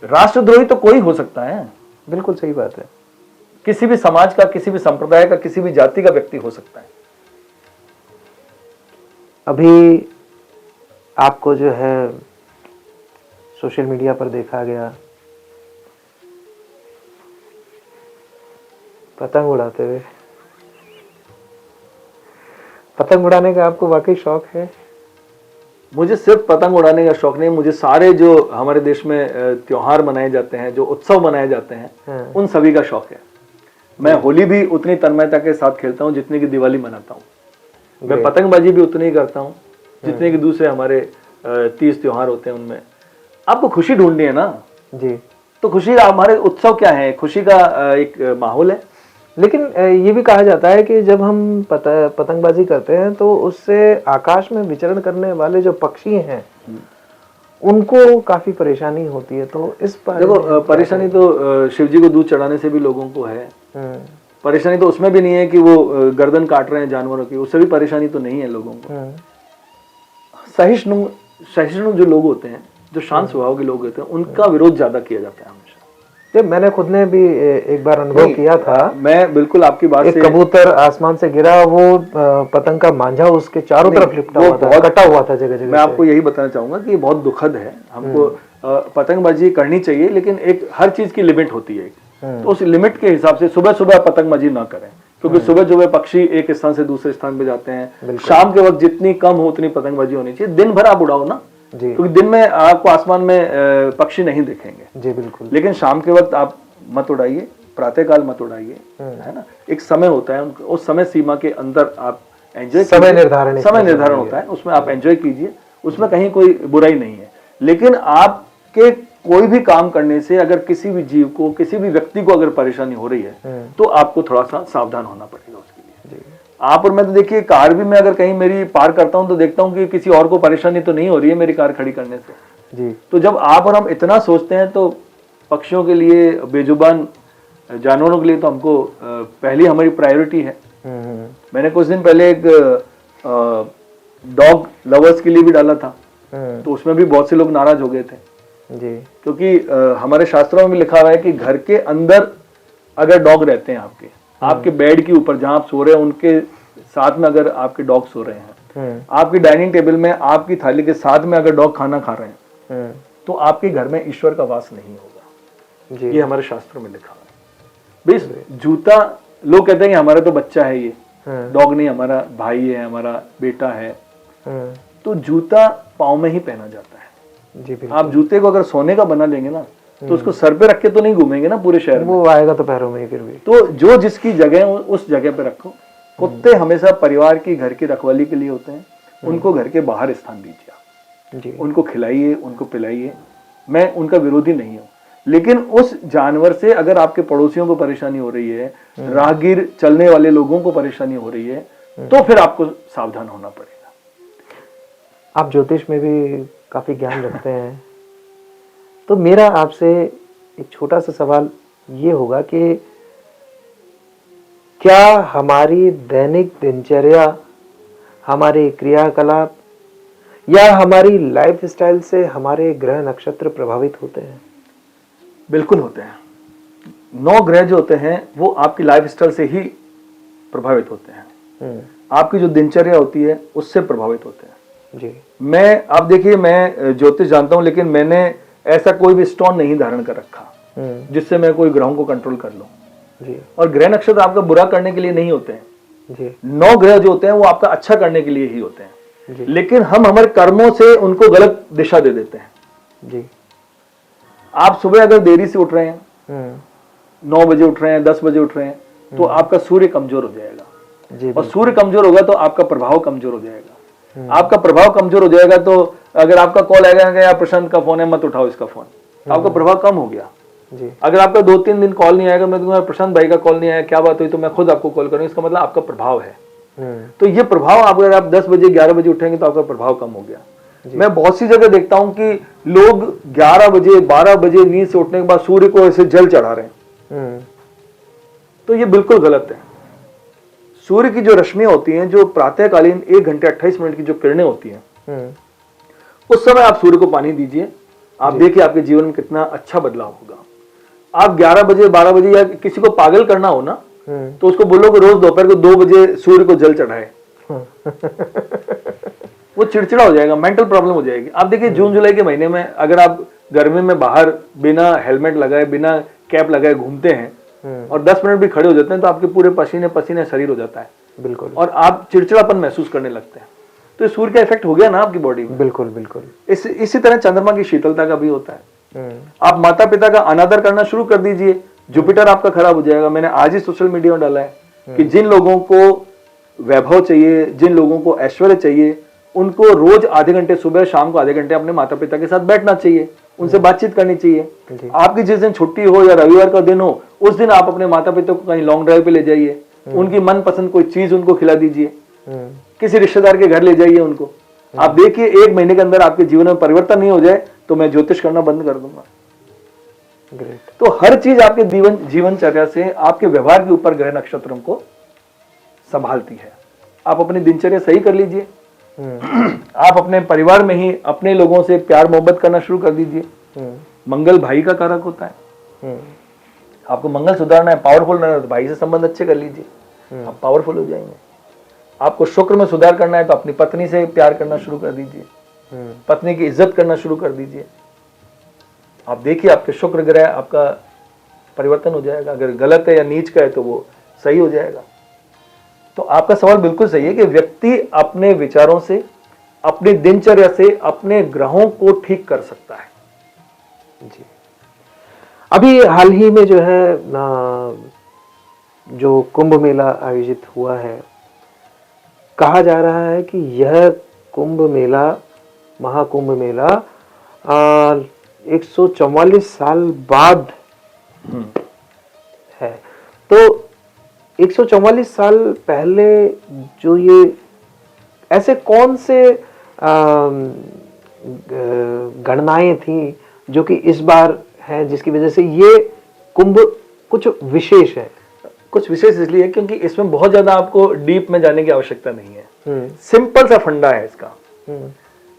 राष्ट्रद्रोही तो कोई हो सकता है, बिल्कुल सही बात है। किसी भी समाज का, किसी भी संप्रदाय का, किसी भी जाति का व्यक्ति हो सकता है। अभी आपको जो है सोशल मीडिया पर देखा गया पतंग उड़ाते हुए। पतंग उड़ाने का आपको वाकई शौक है? मुझे सिर्फ पतंग उड़ाने का शौक नहीं, मुझे सारे जो हमारे देश में त्योहार मनाए जाते हैं, जो उत्सव मनाए जाते हैं, उन सभी का शौक है। मैं होली भी उतनी तन्मयता के साथ खेलता हूँ जितनी की दिवाली मनाता हूँ। मैं पतंगबाजी भी उतनी ही करता हूँ जितने कि दूसरे हमारे 30 त्योहार होते हैं उनमें। आपको खुशी ढूंढनी है ना जी, तो खुशी, हमारे उत्सव क्या है, खुशी का एक माहौल है। लेकिन ये भी कहा जाता है कि जब हम पतंगबाजी करते हैं तो उससे आकाश में विचरण करने वाले जो पक्षी हैं उनको काफी परेशानी होती है। तो इस पर देखो, परेशानी तो शिव जी को दूध चढ़ाने से भी लोगों को है। परेशानी तो उसमें भी नहीं है कि वो गर्दन काट रहे हैं जानवरों की, उससे भी परेशानी तो नहीं है लोगों को। सहिष्णु जो लोग होते हैं, जो शांत स्वभाव के लोग होते हैं, उनका विरोध ज्यादा किया जाता है हमेशा। जब मैंने खुद ने भी एक बार अनुभव किया था, मैं बिल्कुल आपकी बात से, कबूतर आसमान से गिरा, वो पतंग का मांझा उसके चारों तरफ लिपटा हुआ था, कटा हुआ था जगह जगह। मैं आपको यही बताना चाहूंगा कि बहुत दुखद है। हमको पतंगबाजी करनी चाहिए, लेकिन एक हर चीज की लिमिट होती है। तो उस लिमिट के हिसाब से सुबह सुबह पतंगबाजी ना करें, क्योंकि सुबह सुबह पक्षी एक स्थान से दूसरे स्थान पे जाते हैं। शाम के वक्त जितनी कम हो उतनी पतंगबाजी होनी चाहिए। दिन भर आप उड़ाओ ना, क्योंकि दिन में आपको आसमान में पक्षी नहीं दिखेंगे। जी बिल्कुल। लेकिन शाम के वक्त आप मत उड़ाइए, प्रातःकाल मत उड़ाइए, है ना। एक समय होता है, उस समय सीमा के अंदर आप एंजॉय, समय निर्धारण होता है, उसमें आप एंजॉय कीजिए, उसमें कहीं कोई बुराई नहीं है। लेकिन आपके कोई भी काम करने से अगर किसी भी जीव को, किसी भी व्यक्ति को अगर परेशानी हो रही है तो आपको थोड़ा सा सावधान होना पड़ेगा उसके लिए। आप और मैं तो देखिए, कार भी मैं अगर कहीं मेरी पार करता हूं तो देखता हूं कि किसी और को परेशानी तो नहीं हो रही है मेरी कार खड़ी करने से जी। तो जब आप और हम इतना सोचते हैं तो पक्षियों के लिए, बेजुबान जानवरों के लिए तो हमको पहली हमारी प्रायोरिटी है। मैंने कुछ दिन पहले एक डॉग लवर्स के लिए भी डाला था, तो उसमें भी बहुत से लोग नाराज हो गए थे जी, क्योंकि हमारे शास्त्रों में लिखा हुआ है कि घर के अंदर अगर डॉग रहते हैं आपके बेड के ऊपर जहां आप सो रहे हैं, उनके साथ में अगर आपके डॉग सो रहे हैं, आपकी डाइनिंग टेबल में आपकी थाली के साथ में अगर डॉग खाना खा रहे हैं, तो आपके घर में ईश्वर का वास नहीं होगा जी। ये हमारे शास्त्रों में लिखा हुआ है। भाई जूता, लोग कहते हैं कि हमारा तो बच्चा है, ये डॉग नहीं, हमारा भाई है, हमारा बेटा है, तो जूता पाँव में ही पहना जाता है जी। आप जूते को अगर सोने का बना लेंगे ना तो उसको सर पे रख के तो नहीं घूमेंगे ना पूरे शहर में, वो आएगा तो पैरों में ही फिर भी। तो जो जिसकी जगह है उस जगह पे रखो। कुत्ते हमेशा परिवार की, घर की रखवाली के लिए होते हैं, उनको घर के बाहर स्थान दीजिए, उनको खिलाइए, उनको पिलाइए। मैं उनका विरोधी नहीं हूँ, लेकिन उस जानवर से अगर आपके पड़ोसियों को परेशानी हो रही है, राहगीर चलने वाले लोगों को परेशानी हो रही है, तो फिर आपको सावधान होना पड़ेगा। आप ज्योतिष में भी काफी ज्ञान रखते हैं, तो मेरा आपसे एक छोटा सा सवाल ये होगा कि क्या हमारी दैनिक दिनचर्या, हमारे क्रियाकलाप या हमारी लाइफ स्टाइल से हमारे ग्रह नक्षत्र प्रभावित होते हैं? बिल्कुल होते हैं। 9 ग्रह जो होते हैं वो आपकी लाइफ स्टाइल से ही प्रभावित होते हैं। आपकी जो दिनचर्या होती है उससे प्रभावित होते हैं जी। मैं आप देखिए, मैं ज्योतिष जानता हूं, लेकिन मैंने ऐसा कोई भी स्टोन नहीं धारण कर रखा जिससे मैं कोई ग्रहों को कंट्रोल कर लूं। जी। और ग्रह नक्षत्र आपका बुरा करने के लिए नहीं होते हैं जी। 9 ग्रह जो होते हैं वो आपका अच्छा करने के लिए ही होते हैं जी। लेकिन हम हमारे कर्मों से उनको गलत दिशा दे देते हैं। जी। आप सुबह अगर देरी से उठ रहे हैं, 9 बजे उठ रहे हैं, 10 बजे उठ रहे हैं, तो आपका सूर्य कमजोर हो जाएगा। जी। और सूर्य कमजोर होगा तो आपका प्रभाव कमजोर हो जाएगा। आपका प्रभाव कमजोर हो जाएगा तो अगर आपका कॉल आएगा कि यार प्रशांत का फोन है, मत उठाओ इसका फोन, तो आपका प्रभाव कम हो गया। जी। अगर आपका 2-3 दिन कॉल नहीं आएगा, मैं तुम्हारा प्रशांत भाई का कॉल नहीं आया, क्या बात हुई, तो मैं खुद आपको कॉल करूंगा, इसका मतलब आपका प्रभाव है। तो ये प्रभाव अगर आप 10 बजे 11 बजे उठेंगे तो आपका प्रभाव कम हो गया। मैं बहुत सी जगह देखता हूं कि लोग 11 बजे 12 बजे नींद से उठने के बाद सूर्य को ऐसे जल चढ़ा रहे हैं, तो ये बिल्कुल गलत है। सूर्य की जो रश्मियां होती हैं, जो प्रातःकालीन 1 घंटे 28 मिनट की जो किरणें होती हैं, उस समय आप सूर्य को पानी दीजिए। आप देखिए आपके जीवन में कितना अच्छा बदलाव होगा। आप 11 बजे 12 बजे या किसी को पागल करना हो ना, तो उसको बोलो कि रोज दोपहर को 2 बजे सूर्य को जल चढ़ाए। वो चिड़चिड़ा हो जाएगा, मेंटल प्रॉब्लम हो जाएगी। आप देखिए जून जुलाई के महीने में अगर आप गर्मी में बाहर बिना हेलमेट लगाए, बिना कैप लगाए घूमते हैं और 10 मिनट भी खड़े हो जाते हैं तो आपके पूरे पसीने पसीने शरीर हो जाता है। बिल्कुल। और आप चिड़चिड़ापन महसूस करने लगते हैं। तो सूर्य का इफेक्ट हो गया ना आपकी बॉडी में। बिल्कुल बिल्कुल। इसी तरह चंद्रमा की शीतलता का भी होता है। आप माता पिता का अनादर करना शुरू कर दीजिए, जुपिटर आपका खराब हो जाएगा। मैंने आज ही सोशल मीडिया में डाला है कि जिन लोगों को वैभव चाहिए, जिन लोगों को ऐश्वर्य चाहिए, उनको रोज आधे घंटे सुबह शाम को आधे घंटे अपने माता पिता के साथ बैठना चाहिए, उनसे बातचीत करनी चाहिए। आपकी जिस दिन छुट्टी हो या रविवार का दिन हो, उस दिन आप अपने माता पिता को कहीं लॉन्ग ड्राइव पे ले जाइए, उनकी मनपसंद कोई चीज उनको खिला दीजिए, किसी रिश्तेदार के घर ले जाइए उनको। आप देखिए 1 महीने के अंदर आपके जीवन में परिवर्तन नहीं हो जाए तो मैं ज्योतिष करना बंद कर दूंगा। ग्रेट। तो हर चीज आपके जीवनचर्या से, आपके व्यवहार के ऊपर ग्रह नक्षत्रों को संभालती है। आप अपनी दिनचर्या सही कर लीजिए। आप अपने परिवार में ही अपने लोगों से प्यार मोहब्बत करना शुरू कर दीजिए। मंगल भाई का कारक होता है। आपको मंगल सुधारना है, पावरफुल रहना है, तो भाई से संबंध अच्छे कर लीजिए, आप पावरफुल हो जाएंगे। आपको शुक्र में सुधार करना है तो अपनी पत्नी से प्यार करना शुरू कर दीजिए, पत्नी की इज्जत करना शुरू कर दीजिए। आप देखिए आपके शुक्र ग्रह आपका परिवर्तन हो जाएगा। अगर गलत है या नीच का है तो वो सही हो जाएगा। तो आपका सवाल बिल्कुल सही है कि व्यक्ति अपने विचारों से, अपनी दिनचर्या से अपने ग्रहों को ठीक कर सकता है। जी। अभी हाल ही में जो है जो कुंभ मेला आयोजित हुआ है, कहा जा रहा है कि यह कुंभ मेला, महाकुंभ मेला 144 साल बाद है। तो 144 साल पहले जो ये ऐसे कौन से गणनाएं थी जो कि इस बार है, जिसकी वजह से ये कुंभ कुछ विशेष है? कुछ विशेष इसलिए क्योंकि इसमें बहुत ज्यादा आपको डीप में जाने की आवश्यकता नहीं है। सिंपल सा फंडा है इसका।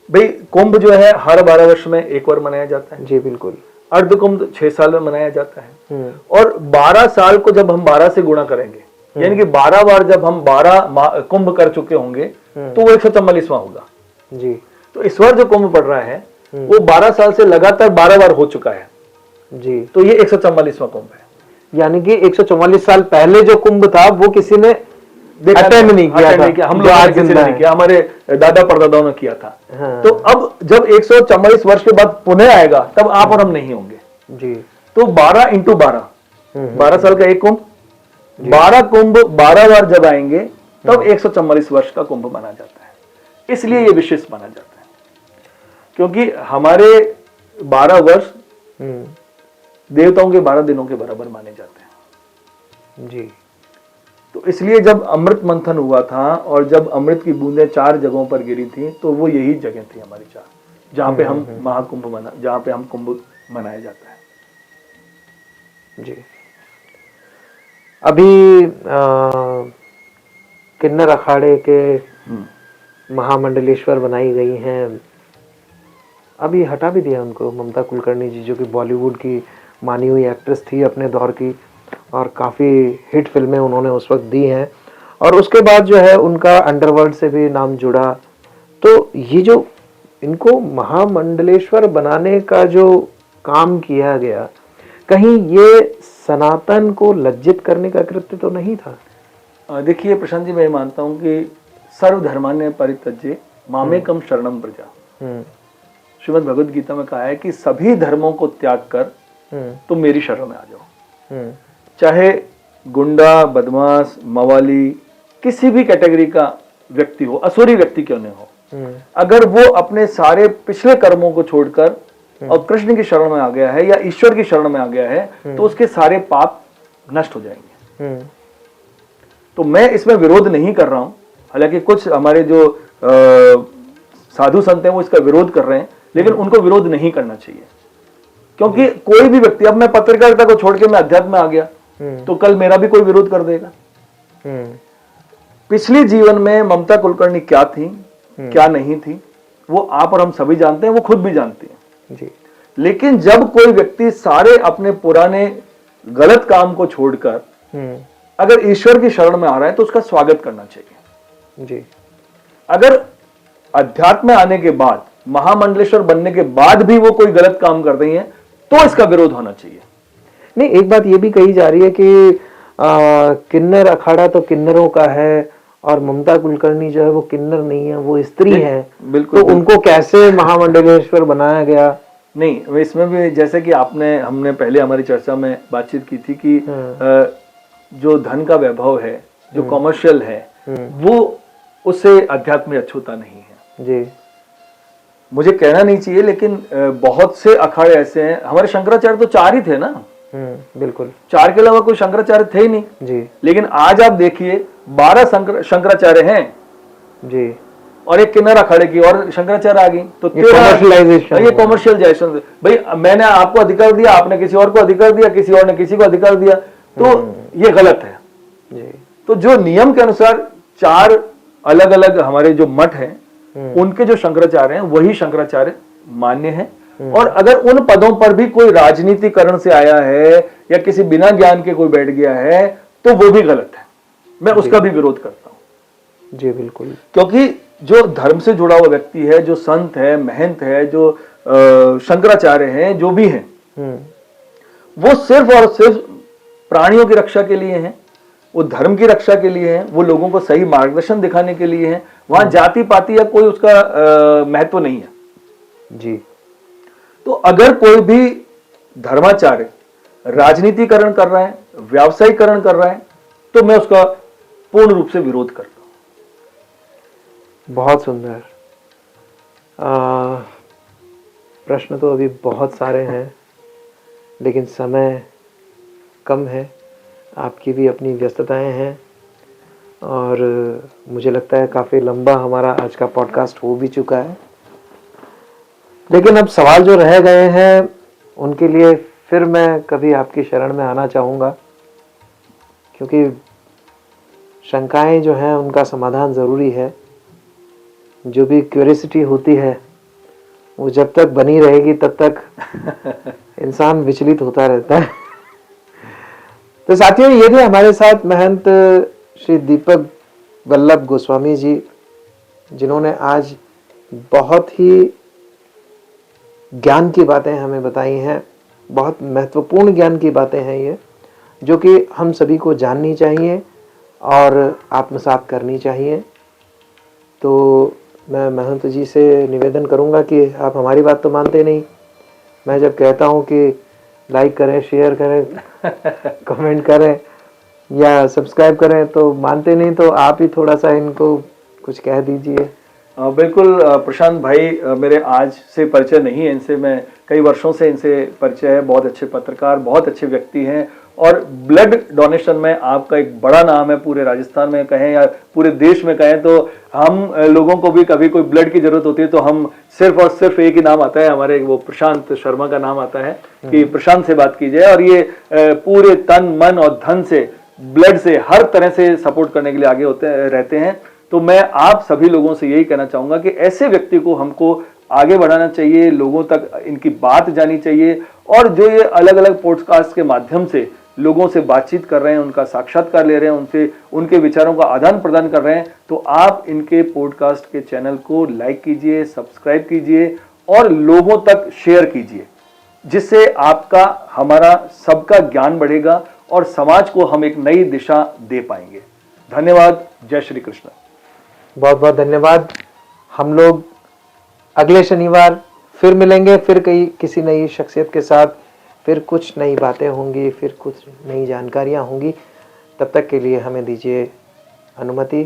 भाई कुंभ जो है हर 12 वर्ष में एक बार मनाया जाता है। जी बिल्कुल। अर्ध कुंभ 6 साल में मनाया जाता है। और 12 साल को जब हम 12 से गुणा करेंगे, यानी कि 12 बार जब हम 12 कुंभ कर चुके होंगे तो वो 144वां होगा। जी। तो इस बार जो कुंभ पड़ रहा है वो 12 साल से लगातार 12 बार हो चुका है। जी। तो ये 144वां कुंभ है। यानी कि 144 साल पहले जो कुंभ था वो किसी ने अटेंड नहीं किया था, हम लोग किसी ने नहीं किया, हमारे दादा परदादाओं ने किया था। हाँ। तो अब जब 144 वर्ष के बाद पुनः आएगा तब आप और हम नहीं होंगे। जी। तो 12 × 12, 12 साल का एक कुंभ, 12 कुंभ 12 बार जब आएंगे तब 144 वर्ष का कुंभ माना जाता है। इसलिए ये विशेष माना जाता है क्योंकि हमारे 12 वर्ष देवताओं के 12 दिनों के बराबर माने जाते हैं। जी। तो इसलिए जब अमृत मंथन हुआ था और जब अमृत की बूंदें 4 जगहों पर गिरी थी तो वो यही जगह थी हमारी 4, जहां पे हम महाकुंभ जहां पे हम कुंभ मनाया जाता है। जी। अभी किन्नर अखाड़े के महामंडलेश्वर बनाई गई हैं, अभी हटा भी दिया उनको ममता कुलकर्णी जी, जो कि बॉलीवुड की मानी हुई एक्ट्रेस थी अपने दौर की, और काफ़ी हिट फिल्में उन्होंने उस वक्त दी हैं, और उसके बाद जो है उनका अंडरवर्ल्ड से भी नाम जुड़ा। तो ये जो इनको महामंडलेश्वर बनाने का जो काम किया गया, कहीं ये सनातन को लज्जित करने का कृत्य तो नहीं था? देखिए प्रशांत जी, मैं मानता हूँ कि सर्वधर्मान्य परित्यज्य मामेकम शरणम प्रजा, श्रीमद् भगवद गीता में कहा है कि सभी धर्मों को त्याग कर तुम मेरी शरण में आ जाओ। चाहे गुंडा, बदमाश, मवाली, किसी भी कैटेगरी का व्यक्ति हो, असुरी व्यक्ति क्यों नहीं हो, अगर वो अपने सारे पिछले कर्मों को छोड़कर और कृष्ण की शरण में आ गया है या ईश्वर की शरण में आ गया है, तो उसके सारे पाप नष्ट हो जाएंगे। तो मैं इसमें विरोध नहीं कर रहा हूं, हालांकि कुछ हमारे जो साधु संत हैं वो इसका विरोध कर रहे हैं, लेकिन उनको विरोध नहीं करना चाहिए, क्योंकि कोई भी व्यक्ति, अब मैं पत्रकारिता को छोड़ के मैं अध्यात्म में आ गया तो कल मेरा भी कोई विरोध कर देगा। पिछले जीवन में ममता कुलकर्णी क्या थी, क्या नहीं थी, वो आप और हम सभी जानते हैं, वो खुद भी जानती हैं जी। लेकिन जब कोई व्यक्ति सारे अपने पुराने गलत काम को छोड़कर अगर ईश्वर की शरण में आ रहा है तो उसका स्वागत करना चाहिए जी। अगर अध्यात्म में आने के बाद, महामंडलेश्वर बनने के बाद भी वो कोई गलत काम कर रही है तो इसका विरोध होना चाहिए। नहीं, एक बात ये भी कही जा रही है कि किन्नर अखाड़ा तो किन्नरों का है, और ममता कुलकर्णी जो है वो किन्नर नहीं है, वो स्त्री है। बिल्कुल। तो उनको कैसे महामंडलेश्वर बनाया गया? नहीं, इसमें भी जैसे कि हमने पहले हमारी चर्चा में बातचीत की थी कि जो धन का वैभव है, जो कॉमर्शियल है, वो उससे अध्यात्म में अछूता नहीं है जी। मुझे कहना नहीं चाहिए, लेकिन बहुत से अखाड़े ऐसे हैं। हमारे शंकराचार्य तो 4 ही थे ना। बिल्कुल, 4 के अलावा कोई शंकराचार्य थे ही नहीं जी। लेकिन आज आप देखिए 12 शंकराचार्य हैं जी, और एक किन्नर अखाड़े की और शंकराचार्य आ गई, तो ये कॉमर्शियलाइजेशन। भाई मैंने आपको अधिकार दिया, आपने किसी और को अधिकार दिया, किसी और ने किसी को अधिकार दिया, तो ये गलत है जी। तो जो नियम के अनुसार 4 अलग अलग हमारे जो मठ हैं, उनके जो शंकराचार्य हैं वही शंकराचार्य मान्य है। और अगर उन पदों पर भी कोई राजनीतिकरण से आया है या किसी बिना ज्ञान के कोई बैठ गया है तो वो भी गलत है, मैं उसका भी विरोध करता हूं जी। बिल्कुल, क्योंकि जो धर्म से जुड़ा हुआ व्यक्ति है, जो संत है, महंत है, जो शंकराचार्य हैं, जो भी हैं, वो सिर्फ और सिर्फ प्राणियों की रक्षा के लिए हैं, वो धर्म की रक्षा के लिए हैं, वो लोगों को सही मार्गदर्शन दिखाने के लिए हैं। वहां जाति पाति या कोई उसका महत्व नहीं है जी। तो अगर कोई भी धर्माचार्य राजनीतिकरण कर रहा है, व्यावसायीकरण कर रहा है, तो मैं उसका पूर्ण रूप से विरोध करता हूं। बहुत सुंदर। प्रश्न तो अभी बहुत सारे हैं, लेकिन समय कम है, आपकी भी अपनी व्यस्तताएं हैं, और मुझे लगता है काफ़ी लंबा हमारा आज का पॉडकास्ट हो भी चुका है। लेकिन अब सवाल जो रह गए हैं उनके लिए फिर मैं कभी आपकी शरण में आना चाहूँगा, क्योंकि शंकाएं जो हैं उनका समाधान ज़रूरी है। जो भी क्यूरियोसिटी होती है वो जब तक बनी रहेगी तब तक इंसान विचलित होता रहता है। तो साथियों, ये थे हमारे साथ महंत श्री दीपक वल्लभ गोस्वामी जी, जिन्होंने आज बहुत ही ज्ञान की बातें हमें बताई हैं। बहुत महत्वपूर्ण ज्ञान की बातें हैं ये, जो कि हम सभी को जाननी चाहिए और आत्मसात करनी चाहिए। तो मैं महंत जी से निवेदन करूंगा कि आप हमारी बात तो मानते नहीं। मैं जब कहता हूं कि लाइक करें, शेयर करें, कमेंट करें या सब्सक्राइब करें तो मानते नहीं, तो आप ही थोड़ा सा इनको कुछ कह दीजिए। बिल्कुल प्रशांत भाई, मेरे आज से परिचय नहीं है इनसे, मैं कई वर्षों से इनसे परिचय है। बहुत अच्छे पत्रकार, बहुत अच्छे व्यक्ति हैं, और ब्लड डोनेशन में आपका एक बड़ा नाम है। पूरे राजस्थान में कहें या पूरे देश में कहें, तो हम लोगों को भी कभी कोई ब्लड की जरूरत होती है तो हम सिर्फ और सिर्फ एक ही नाम आता है, हमारे वो प्रशांत शर्मा का नाम आता है कि प्रशांत से बात की जाए। और ये पूरे तन मन और धन से ब्लड से, हर तरह से सपोर्ट करने के लिए आगे रहते हैं। तो मैं आप सभी लोगों से यही कहना चाहूंगा कि ऐसे व्यक्ति को हमको आगे बढ़ाना चाहिए, लोगों तक इनकी बात जानी चाहिए। और जो ये अलग अलग पॉडकास्ट के माध्यम से लोगों से बातचीत कर रहे हैं, उनका साक्षात्कार ले रहे हैं, उनसे उनके विचारों का आदान प्रदान कर रहे हैं, तो आप इनके पॉडकास्ट के चैनल को लाइक कीजिए, सब्सक्राइब कीजिए और लोगों तक शेयर कीजिए, जिससे आपका, हमारा सबका ज्ञान बढ़ेगा और समाज को हम एक नई दिशा दे पाएंगे। धन्यवाद। जय श्री कृष्ण। बहुत बहुत धन्यवाद। हम लोग अगले शनिवार फिर मिलेंगे, फिर किसी नई शख्सियत के साथ, फिर कुछ नई बातें होंगी, फिर कुछ नई जानकारियां होंगी। तब तक के लिए हमें दीजिए अनुमति।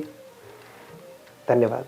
धन्यवाद।